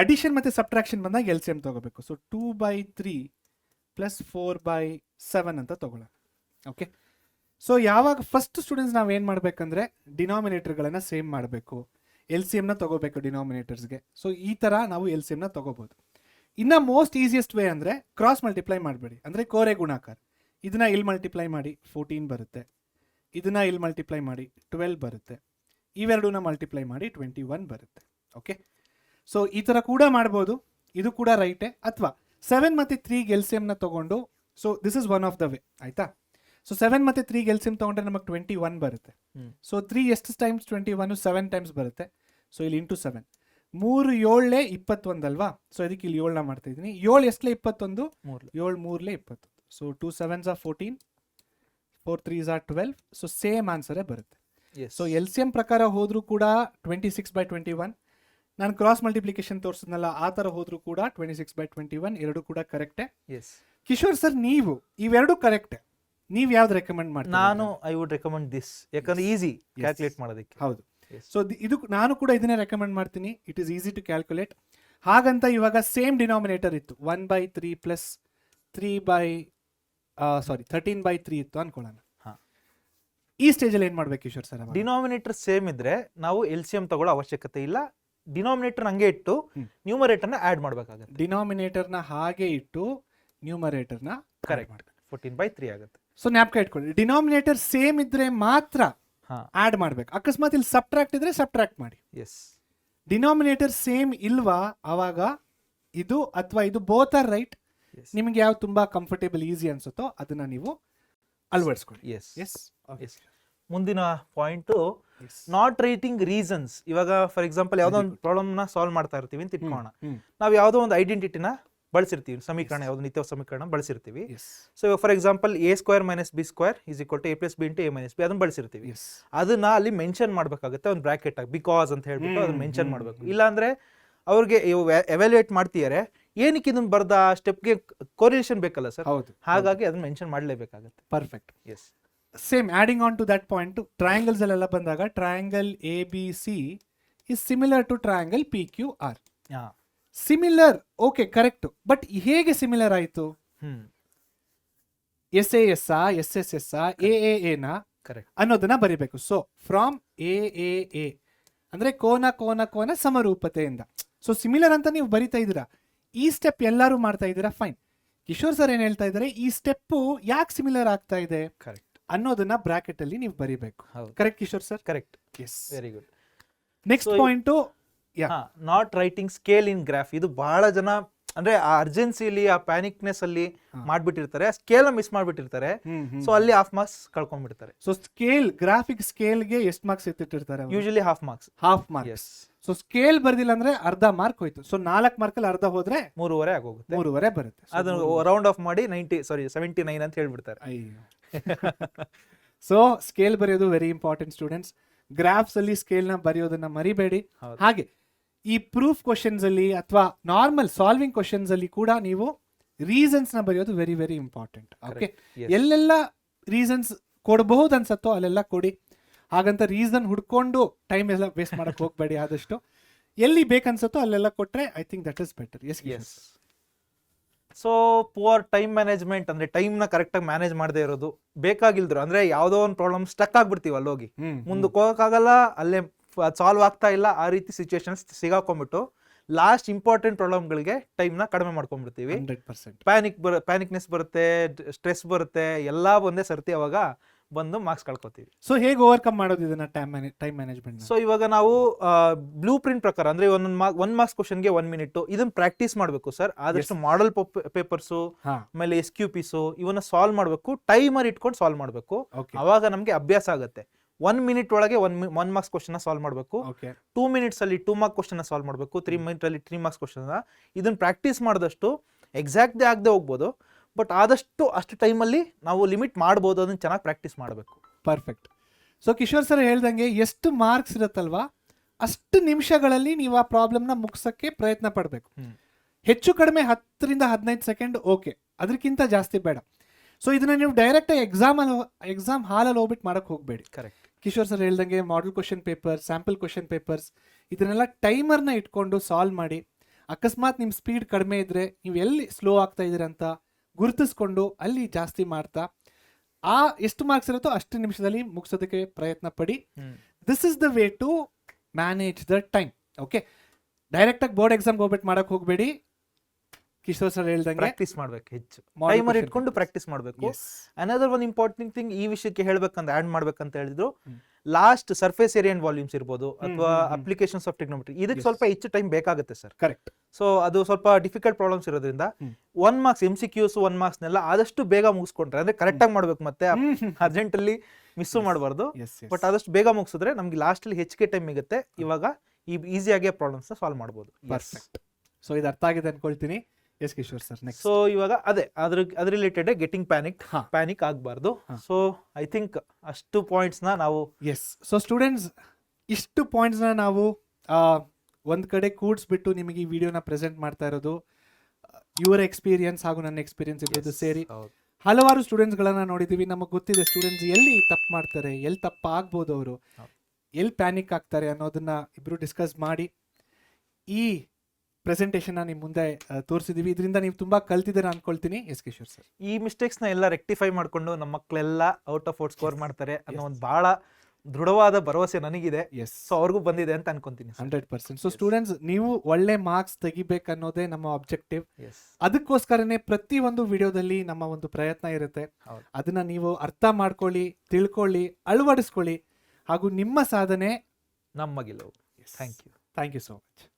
addition ಮತ್ತೆ ಸಬ್ಟ್ರಾಕ್ಷನ್ ಬಂದಾಗ LCM ತಗೋಬೇಕು. ಸೊ 2/3 ಪ್ಲಸ್ 4/7 ಅಂತ ತಗೊಳ್ಳೋಣ. ಓಕೆ. ಸೊ ಯಾವಾಗ ಫಸ್ಟ್ ಸ್ಟೂಡೆಂಟ್ಸ್ ನಾವು ಏನು ಮಾಡಬೇಕಂದ್ರೆ ಡಿನಾಮಿನೇಟರ್ಗಳನ್ನು ಸೇಮ್ ಮಾಡಬೇಕು, LCM ನ ತಗೋಬೇಕು ಡಿನಾಮಿನೇಟರ್ಸ್ಗೆ. ಸೊ ಈ ಥರ ನಾವು LCM ನ ತಗೋಬೋದು. ಇನ್ನು ಮೋಸ್ಟ್ ಈಸಿಯೆಸ್ಟ್ ವೇ ಅಂದರೆ ಕ್ರಾಸ್ ಮಲ್ಟಿಪ್ಲೈ ಮಾಡಬೇಡಿ, ಅಂದರೆ ಕೋರೆ ಗುಣಾಕಾರ. ಇದನ್ನ ಇಲ್ಲಿ ಮಲ್ಟಿಪ್ಲೈ ಮಾಡಿ 14 ಬರುತ್ತೆ, ಇದನ್ನ ಇಲ್ಲಿ ಮಲ್ಟಿಪ್ಲೈ ಮಾಡಿ 12 ಬರುತ್ತೆ, ಇವೆರಡನ್ನ ಮಲ್ಟಿಪ್ಲೈ ಮಾಡಿ 21 ಬರುತ್ತೆ. ಓಕೆ. ಸೊ ಈ ಥರ ಕೂಡ ಮಾಡ್ಬೋದು, ಇದು ಕೂಡ ರೈಟೇ. ಅಥವಾ 7 ಮತ್ತು 3 LCM ನ ತಗೊಂಡು, so this is one of the way, ಆಯ್ತಾ? ಸೊ 7 ಮತ್ತು 3 LCM ತಗೊಂಡ್ರೆ ನಮಗೆ 21 ಬರುತ್ತೆ. ಸೊ 3 ಎಷ್ಟು ಟೈಮ್ಸ್ 21? 7 ಟೈಮ್ಸ್ ಬರುತ್ತೆ. ಸೊ ಇಲ್ಲಿ ಇಂಟು 7, 3 7 21 ಅಲ್ವಾ? ಸೊ ಅದಕ್ಕೆ ಇಲ್ಲಿ 7ನ ಮಾಡ್ತಾ ಇದ್ದೀನಿ. 7 ಎಷ್ಟಲೇ 21, 7 3 21. So 2 7s 14, 4 3s 12. So same ಆನ್ಸರೇ ಬರುತ್ತೆ. ಸೊ LCM ಪ್ರಕಾರ ಹೋದ್ರೂ ಕೂಡ 26/21. ನಾನು ಕ್ರಾಸ್ ಮಲ್ಟಿಪ್ಲಿಕೇಶನ್ ತೋರಿಸಿದ್ನಲ್ಲ ಆ ಥರ ಹೋದ್ರೂ ಕೂಡ 26/21 ಎರಡು ಕೂಡ ಕರೆಕ್ಟೇ. ಕಿಶೋರ್ ಸರ್ ನೀವು ಇವೆರಡು ಕರೆಕ್ಟೇ, ನೀವು ಯಾವ್ದು ರೆಕಮೆಂಡ್ ಮಾಡ್ತೀರಾ? ನಾನು ಐ ವುಡ್ ರೆಕಮೆಂಡ್ ದಿಸ್, ಯಾಕಂದ್ರೆ ಈಸಿ ಕ್ಯಾಲ್ಕುಲೇಟ್ ಮಾಡೋದಕ್ಕೆ. ಹೌದು. ಸೊ ಇದು ನಾನು ಕೂಡ ಇದನ್ನೇ ರೆಕಮೆಂಡ್ ಮಾಡ್ತೀನಿ. It is easy to calculate. ಹಾಗಂತ ಇವಾಗ ಸೇಮ್ ಡಿನಾಮಿನೇಟರ್ ಇತ್ತು, 1/3 ಪ್ಲಸ್ 13/3 ಇತ್ತು ಅನ್ಕೊಳ್ಳೋಣ. ಈ ಸ್ಟೇಜಲ್ಲಿ ಏನ್ ಮಾಡ್ಬೇಕು ಕಿಶೋರ್ ಸರ್? ಡಿನಾಮಿನೇಟರ್ ಸೇಮ್ ಇದ್ರೆ ನಾವು LCM ತಗೊಳ್ಳೋ ಅವಶ್ಯಕತೆ ಇಲ್ಲ. ಡಿನಾಮಿನೇಟರ್ ಹಂಗೆ ಇಟ್ಟು ನ್ಯೂಮರೇಟರ್ನ ಆಡ್ ಮಾಡಬೇಕಾಗುತ್ತೆ. ಡಿನಾಮಿನೇಟರ್ನ ಹಾಗೆ ಇಟ್ಟು ನ್ಯೂಮರೇಟರ್ನ ಕರೆಕ್ಟ್ ಮಾಡಿ 14/3 ಆಗುತ್ತೆ. ಸೊ ಜ್ಞಾಪಕ ಇಟ್ಕೊಳ್ಳಿ, ಡಿನಾಮಿನೇಟರ್ ಸೇಮ್ ಇದ್ರೆ ಮಾತ್ರ ಹಾ ಆಡ್ ಮಾಡ್ಬೇಕು. ಅಕಸ್ಮಾತ್ ಇಲ್ಲಿ ಸಬ್ಟ್ರಾಕ್ಟ್ ಇದ್ರೆ ಸಬ್ಟ್ರಾಕ್ಟ್ ಮಾಡಿ. ಎಸ್ ಡಿನಾಮಿನೇಟರ್ ಸೇಮ್ ಇಲ್ವಾ ಅವಾಗ ಇದು ಅಥವಾ ಇದು ಬೋತ್ ಆರ್ ರೈಟ್, ನಿಮಗೆ ಯಾವ್ದು ತುಂಬಾ ಕಂಫರ್ಟೇಬಲ್ ಈಸಿ ಅನ್ಸುತ್ತೋ ಅದನ್ನ ನೀವು ಅಳವಡಿಸ್ಕೊಳ್ಳಿ. ಎಸ್ ಎಸ್ ಎಸ್ ಮುಂದಿನ ಪಾಯಿಂಟ್ ನಾಟ್ ರೈಟಿಂಗ್ ರೀಸನ್ಸ್. ಇವಾಗ ಫಾರ್ ಎಕ್ಸಾಂಪಲ್ ಯಾವ್ದೋ ಒಂದು ಪ್ರಾಬ್ಲಮ್ ನ ಸಾಲ್ವ್ ಮಾಡ್ತಾ ಇರ್ತೀವಿ ಅಂತ ಇಟ್ಕೋಣ. ನಾವು ಯಾವ್ದೋ ಒಂದು ಐಡೆಂಟಿಟಿನ ಬಳಸಿರ್ತೀವಿ, ಸಮೀಕರಣ ಯಾವ್ದು ನಿತ್ಯ ಸಮೀಕರಣ ಬಳಸಿರ್ತೀವಿ. So for example a² - b² = a + b × a - b ಅದನ್ನ ಬಳಸಿರ್ತೀವಿ. ಅದನ್ನ ಅಲ್ಲಿ ಮೆನ್ಷನ್ ಮಾಡ್ಬೇಕಾಗುತ್ತೆ ಒಂದು ಬ್ರಾಕೆಟ್ ಆಗಿ, ಬಿಕಾಸ್ ಅಂತ ಹೇಳ್ಬಿಟ್ಟು ಅದನ್ನ ಮೆನ್ಷನ್ ಮಾಡ್ಬೇಕು. ಇಲ್ಲಾಂದ್ರೆ ಅವ್ರಿಗೆ ಎವ್ಯಾಲ್ಯೂಯೇಟ್ ಮಾಡ್ತಿದ್ದಾರೆ, ಏನಕ್ಕೆ ಇದನ್ನ ಬರ್ದ ಸ್ಟೆಪ್ಗೆ ಕೋರಿಲೇಷನ್ ಬೇಕಲ್ಲ ಸರ್, ಹಾಗಾಗಿ ಅದನ್ನ ಮೆನ್ಷನ್ ಮಾಡಲೇಬೇಕಾಗುತ್ತೆ. Perfect. Yes same adding on to that point, triangles ಅಲ್ಲೆಲ್ಲ ಬಂದಾಗ triangle ABC is similar to triangle PQR. Similar, okay correct, but ಹೇಗೆ ಸಿಮಿಲರ್ ಆಯಿತು? SAS SSS AAA ಕರೆಕ್ಟ್ ಅನ್ನೋದನ್ನ ಬರಿಬೇಕು. ಸೊ ಫ್ರಾಮ್ AAA ಅಂದ್ರೆ ಕೋನ ಕೋನ ಕೋನ ಸಮರೂಪತೆಯಿಂದ. ಸೊ ಸಿಮಿಲರ್ ಅಂತ ನೀವು ಬರಿತಾ ಇದ್ದೀರಾ, ಈ ಸ್ಟೆಪ್ ಎಲ್ಲರೂ ಮಾಡ್ತಾ ಇದ್ದೀರಾ, ಫೈನ್. ಕಿಶೋರ್ ಸರ್ ಏನ್ ಹೇಳ್ತಾ ಇದ್ದಾರೆ, ಈ ಸ್ಟೆಪ್ ಯಾಕೆ ಸಿಮಿಲರ್ ಆಗ್ತಾ ಇದೆ ಕರೆಕ್ಟ್ ಅನ್ನೋದನ್ನ ಬ್ರಾಕೆಟ್ ಅಲ್ಲಿ ನೀವು ಬರಿಬೇಕು. Correct Kishore sir? Correct. Yes, very good. Next point not writing scale in graph. ಇದು ಬಹಳ ಜನ ಅಂದ್ರೆ ಆ ಅರ್ಜೆನ್ಸಿಲಿ ಆ ಪ್ಯಾನಿಕ್ನೆಸ್ ಅಲ್ಲಿ ಮಾಡ್ಬಿಟ್ಟಿರ್ತಾರೆ, ಸ್ಕೇಲ್ ಮಿಸ್ ಮಾಡ್ಬಿಟ್ಟಿರ್ತಾರೆ. ಸೊ ಅಲ್ಲಿ ಹಾಫ್ ಮಾರ್ಕ್ಸ್ ಕಳ್ಕೊಂಡ್ಬಿಡ್ತಾರೆ. ಸೊ ಸ್ಕೇಲ್, ಗ್ರಾಫಿಕ್ ಸ್ಕೇಲ್ಗೆ ಎಷ್ಟು ಮಾರ್ಕ್ಸ್ ಎತ್ತಿಟ್ಟಿರ್ತಾರೆ? Usually half marks. So scale ಬರ್ದಿಲ್ಲ ಅಂದ್ರೆ ಅರ್ಧ ಮಾರ್ಕ್ ಹೋಯ್ತು. ಸೊ 4 ಮಾರ್ಕಲ್ಲಿ ಅರ್ಧ ಹೋದ್ರೆ 3.5 ಆಗೋಗುತ್ತೆ, 3.5 ಬರುತ್ತೆ. ಅದನ್ನು ರೌಂಡ್ ಆಫ್ ಮಾಡಿ 79 ಅಂತ ಹೇಳ್ಬಿಡ್ತಾರೆ. ಸೊ ಸ್ಕೇಲ್ ಬರೆಯೋದು ವೆರಿ ಇಂಪಾರ್ಟೆಂಟ್ ಸ್ಟೂಡೆಂಟ್ಸ್. ಗ್ರಾಫ್ಸ್ ಅಲ್ಲಿ ಸ್ಕೇಲ್ ನ ಬರೆಯೋದನ್ನ ಮರಿಬೇಡಿ. ಹಾಗೆ ಈ ಪ್ರೂಫ್ ಕ್ವಶನ್ಸ್ ಅಲ್ಲಿ ಅಥವಾ ನಾರ್ಮಲ್ ಸಾಲ್ವಿಂಗ್ ಕ್ವಶನ್ಸ್ ಅಲ್ಲಿ ಕೂಡ ನೀವು ರೀಸನ್ಸ್ ನ ಬರೆಯೋದು ವೆರಿ ವೆರಿ ಇಂಪಾರ್ಟೆಂಟ್. ಓಕೆ, ಎಲ್ಲೆಲ್ಲ ರೀಸನ್ಸ್ ಕೊಡಬಹುದು ಅನ್ಸತ್ತೋ ಅಲ್ಲೆಲ್ಲ ಕೊಡಿ. ಹಾಗಂತ ರೀಸನ್ ಹುಡ್ಕೊಂಡು ಟೈಮ್ ಎಲ್ಲ ವೇಸ್ಟ್ ಮಾಡಕ್ ಹೋಗ್ಬೇಡಿ. ಆದಷ್ಟು ಎಲ್ಲಿ ಬೇಕನ್ಸತ್ತೋ ಅಲ್ಲೆಲ್ಲ ಕೊಟ್ರೆ I think that is better. Yes. So poor time management ಅಂದ್ರೆ ಟೈಮ್ ನ ಕರೆಕ್ಟ್ ಆಗಿ ಮ್ಯಾನೇಜ್ ಮಾಡದೇ ಇರೋದು, ಬೇಕಾಗಿಲ್ದ್ರು ಅಂದ್ರೆ ಯಾವ್ದೋ ಒಂದು ಪ್ರಾಬ್ಲಮ್ ಸ್ಟಕ್ ಆಗ್ಬಿಡ್ತೀವಿ, ಅಲ್ಲಿ ಹೋಗಿ ಮುಂದಕ್ಕೆ ಹೋಗಕ್ಕಾಗಲ್ಲ, ಅಲ್ಲೇ ಸಾಲ್ವ್ ಆಗ್ತಾ ಇಲ್ಲ, ಆ ರೀತಿ ಸಿಚುವೇಶನ್ಸ್ ಸಿಗಾಕೊಂಡ್ಬಿಟ್ಟು ಲಾಸ್ಟ್ ಇಂಪಾರ್ಟೆಂಟ್ ಪ್ರಾಬ್ಲಮ್ಗಳಿಗೆ ಟೈಮ್ ನ ಕಡಿಮೆ ಮಾಡ್ಕೊಂಡ್ಬಿಡ್ತೀವಿ. ಪ್ಯಾನಿಕ್ನೆಸ್ ಬರುತ್ತೆ, ಸ್ಟ್ರೆಸ್ ಬರುತ್ತೆ, ಎಲ್ಲ ಒಂದೇ ಸರ್ತಿ ಅವಾಗ ಬಂದು ಮಾರ್ಕ್ಸ್ ಕಳ್ಕೊತೀವಿ. ಸೊ ಹೇಗೆ ಓವರ್ಕಮ್ ಮಾಡೋದು ಇದನ್ನ ಟೈಮ್ ಮ್ಯಾನೇಜ್ಮೆಂಟ್? ಸೊ ಇವಾಗ ನಾವು ಬ್ಲೂ ಪ್ರಿಂಟ್ ಪ್ರಕಾರ ಅಂದ್ರೆ ಒನ್ ಮಾರ್ಕ್ಸ್ ಕ್ವಶನ್ಗೆ 1 ಮಿನಿಟ್ ಇದನ್ನ ಪ್ರಾಕ್ಟೀಸ್ ಮಾಡಬೇಕು ಸರ್. ಆದಷ್ಟು ಮಾಡೆಲ್ ಪೇಪರ್ಸು ಆಮೇಲೆ SQPs ಇವನ್ನ ಸಾಲ್ವ್ ಮಾಡಬೇಕು, ಟೈಮರ್ ಇಟ್ಕೊಂಡು ಸಾಲ್ವ್ ಮಾಡಬೇಕು. ಅವಾಗ ನಮ್ಗೆ ಅಭ್ಯಾಸ ಆಗುತ್ತೆ. 1 ಮಿನಿಟ್ ಒಳಗೆ 1 ಮಾರ್ಕ್ಸ್ ಕ್ವಶನ್ ಸಾಲ್ವ್ ಮಾಡಬೇಕು, 2 ಮಿನಿಟ್ಸ್ ಅಲ್ಲಿ 2 ಮಾರ್ಕ್ ಕ್ವಶನ್ ಸಾಲ್ವ್ ಮಾಡಬೇಕು, 3 ಮಿನಿಟ್ ಅಲ್ಲಿ 3 ಮಾರ್ಕ್ಸ್ ಕ್ವಶನ್. ಇದನ್ನ ಪ್ರಾಕ್ಟೀಸ್ ಮಾಡಿದಷ್ಟು ಎಕ್ಸಾಕ್ಟ್ ಆಗದೆ ಹೋಗ್ಬೋದು, ಬಟ್ ಆದಷ್ಟು ಅಷ್ಟು ಟೈಮಲ್ಲಿ ನಾವು ಲಿಮಿಟ್ ಮಾಡ್ಬೋದು. ಅದನ್ನ ಚೆನ್ನಾಗಿ ಪ್ರಾಕ್ಟೀಸ್ ಮಾಡಬೇಕು. ಪರ್ಫೆಕ್ಟ್. ಸೊ ಕಿಶೋರ್ ಸರ್ ಹೇಳ್ದಂಗೆ ಎಷ್ಟು ಮಾರ್ಕ್ಸ್ ಇರುತ್ತಲ್ವಾ ಅಷ್ಟು ನಿಮಿಷಗಳಲ್ಲಿ ನೀವು ಆ ಪ್ರಾಬ್ಲಮ್ನ ಮುಗಿಸೋಕ್ಕೆ ಪ್ರಯತ್ನ ಪಡಬೇಕು. ಹೆಚ್ಚು ಕಡಿಮೆ 10 ರಿಂದ 15 ಸೆಕೆಂಡ್ ಓಕೆ, ಅದಕ್ಕಿಂತ ಜಾಸ್ತಿ ಬೇಡ. ಸೊ ಇದನ್ನ ನೀವು ಡೈರೆಕ್ಟ್ ಎಕ್ಸಾಮ್ ಹಾಲಲ್ಲಿ ಹೋಗ್ಬಿಟ್ಟು ಮಾಡಕ್ ಹೋಗ್ಬೇಡಿ. ಕರೆಕ್ಟ್. ಕಿಶೋರ್ ಸರ್ ಹೇಳ್ದಂಗೆ model question paper, sample question papers ಇದನ್ನೆಲ್ಲ ಟೈಮರ್ನ ಇಟ್ಕೊಂಡು ಸಾಲ್ವ್ ಮಾಡಿ. ಅಕಸ್ಮಾತ್ ನಿಮ್ಮ ಸ್ಪೀಡ್ ಕಡಿಮೆ ಇದ್ರೆ ನೀವು ಎಲ್ಲಿ ಸ್ಲೋ ಆಗ್ತಾ ಇದ್ದೀರ ಅಂತ ಗುರುತಿಸ್ಕೊಂಡು ಅಲ್ಲಿ ಜಾಸ್ತಿ ಮಾಡ್ತಾ ಆ ಎಷ್ಟು ಮಾರ್ಕ್ಸ್ ಇರುತ್ತೋ ಅಷ್ಟು ನಿಮಿಷದಲ್ಲಿ ಮುಗಿಸೋದಕ್ಕೆ ಪ್ರಯತ್ನ ಪಡಿ. This is the way to manage the time. Okay, direct ಆಗಿ ಬೋರ್ಡ್ ಎಕ್ಸಾಮ್ ಹೋಗ್ಬಿಟ್ಟು ಮಾಡಕ್ ಹೋಗ್ಬೇಡಿ. ಕಿಶೋರ್ ಸರ್ ಹೇಳ್ದಂಗೆ ಪ್ರಾಕ್ಟೀಸ್ ಮಾಡ್ಬೇಕು, ಹೆಚ್ಚು ಟೈಮರ್ ಇಟ್ಕೊಂಡು ಪ್ರಾಕ್ಟೀಸ್ ಮಾಡಬೇಕು. ಅನದರ್ ಒನ್ ಇಂಪಾರ್ಟೆಂಟ್ ಥಿಂಗ್ ಈ ವಿಷಯಕ್ಕೆ ಹೇಳ್ಬೇಕಂತ ಆಡ್ ಮಾಡ್ಬೇಕಂತ ಹೇಳಿದ್ರು, last surface area and volumes ಇರ್ಬೋದು ಅಥವಾ ಅಪ್ಲಿಕೇಶನ್ಸ್ ಆಫ್ ಟೆಕ್ನಾಮೆಟ್ರಿ, ಇದಕ್ಕೆ ಸ್ವಲ್ಪ ಹೆಚ್ಚು ಟೈಮ್ ಬೇಕಾಗುತ್ತೆ ಸರ್. ಕರೆಕ್ಟ್. ಸೊ ಅದು ಸ್ವಲ್ಪ ಡಿಫಿಕಲ್ಟ್ ಪ್ರಾಬ್ಲಮ್ಸ್ ಇರೋದ್ರಿಂದ 1 ಮಾರ್ಕ್ಸ್ MCQs 1 ಮಾರ್ಕ್ಸ್ನೆಲ್ಲ ಆದಷ್ಟು ಬೇಗ ಮುಗಿಸ್ಕೊಂಡ್ರೆ ಅಂದ್ರೆ ಕರೆಕ್ಟ್ ಆಗಿ ಮಾಡ್ಬೇಕು, ಮತ್ತೆ ಅರ್ಜೆಂಟ್ ಅಲ್ಲಿ ಮಿಸ್ ಮಾಡಬಾರ್ದು. ಬಟ್ ಆದಷ್ಟು ಬೇಗ ಮುಗಿಸಿದ್ರೆ ನಮ್ಗೆ ಲಾಸ್ಟ್ ಅಲ್ಲಿ ಹೆಚ್ಚಿಗೆ ಟೈಮ್ ಸಿಗುತ್ತೆ. ಇವಾಗ ಈಸಿಯಾಗಿ ಪ್ರಾಬ್ಲಮ್ಸ್ ಸಾಲ್ವ್ ಮಾಡಬಹುದು. ಪರ್ಫೆಕ್ಟ್. ಸೊ ಇದು ಅರ್ಥ ಆಗಿದೆ ಅನ್ಕೊಳ್ತೀನಿ. Yes Kishore sir, next. So ಇವಾಗ ಅದ್ರ ರಿಲೇಟೆಡ್ ಗೆಟಿಂಗ್ ಪ್ಯಾನಿಕ್ ಆಗಬಾರ್ದು. ಸೊ ಐ ಥಿಂಕ್ ಅಷ್ಟು ಪಾಯಿಂಟ್ಸ್ ನ ನಾವು ಸೊ ಸ್ಟೂಡೆಂಟ್ಸ್ ಇಷ್ಟು ಪಾಯಿಂಟ್ಸ್ ನ ನಾವು ಒಂದ್ ಕಡೆ ಕೂಡಿಸ್ಬಿಟ್ಟು ನಿಮಗೆ ಈ ವಿಡಿಯೋನ ಪ್ರೆಸೆಂಟ್ ಮಾಡ್ತಾ ಇರೋದು. ಇವರ ಎಕ್ಸ್ಪೀರಿಯನ್ಸ್ ಹಾಗೂ ನನ್ನ ಎಕ್ಸ್ಪೀರಿಯನ್ಸ್ ಇರೋದು ಸೇರಿ ಹಲವಾರು ಸ್ಟೂಡೆಂಟ್ಸ್ ಗಳನ್ನ ನೋಡಿದೀವಿ. ನಮಗೆ ಗೊತ್ತಿದೆ ಸ್ಟೂಡೆಂಟ್ಸ್ ಎಲ್ಲಿ ತಪ್ಪು ಮಾಡ್ತಾರೆ, ಎಲ್ಲಿ ತಪ್ಪು ಆಗ್ಬೋದು, ಅವರು ಎಲ್ಲಿ ಪ್ಯಾನಿಕ್ ಆಗ್ತಾರೆ ಅನ್ನೋದನ್ನ ಇಬ್ರು ಡಿಸ್ಕಸ್ ಮಾಡಿ ಈ ಪ್ರೆಸೆಂಟೇಷನ್ ನಿಮ್ ಮುಂದೆ ತೋರಿಸಿದೀವಿ. ಇದರಿಂದ ನೀವು ತುಂಬಾ ಕಲ್ತಿದ್ದೀರಾ ಅನ್ಕೊಳ್ತೀನಿ. ಎಸ್ ಕಿಶೋರ್ ಸರ್, ಈ ಮಿಸ್ಟೇಕ್ಸ್ ನ ಎಲ್ಲ ರೆಕ್ಟಿಫೈ ಮಾಡ್ಕೊಂಡು ನಮ್ಮ ಮಕ್ಕಳೆಲ್ಲ ಔಟ್ ಆಫ್ ಔಟ್ ಸ್ಕೋರ್ ಮಾಡ್ತಾರೆ ಅನ್ನೋ ಒಂದು ಬಹಳ ದೃಢವಾದ ಭರವಸೆ ನನಗಿದೆ. ಸೊ ಅವ್ರಿಗೂ ಬಂದಿದೆ ಅಂತ ಅನ್ಕೊಂತೀನಿ. 100%. ಸೊ ಸ್ಟೂಡೆಂಟ್ಸ್, ನೀವು ಒಳ್ಳೆ ಮಾರ್ಕ್ಸ್ ತೆಗಿಬೇಕನ್ನೋದೇ ನಮ್ಮ ಆಬ್ಜೆಕ್ಟಿವ್. ಅದಕ್ಕೋಸ್ಕರನೇ ಪ್ರತಿ ಒಂದು ವಿಡಿಯೋದಲ್ಲಿ ನಮ್ಮ ಒಂದು ಪ್ರಯತ್ನ ಇರುತ್ತೆ. ಅದನ್ನ ನೀವು ಅರ್ಥ ಮಾಡ್ಕೊಳ್ಳಿ, ತಿಳ್ಕೊಳ್ಳಿ, ಅಳವಡಿಸ್ಕೊಳ್ಳಿ. ಹಾಗೂ ನಿಮ್ಮ ಸಾಧನೆ ನಮ್ಮ ಗೆಲುವು. Thank you. Thank you so much.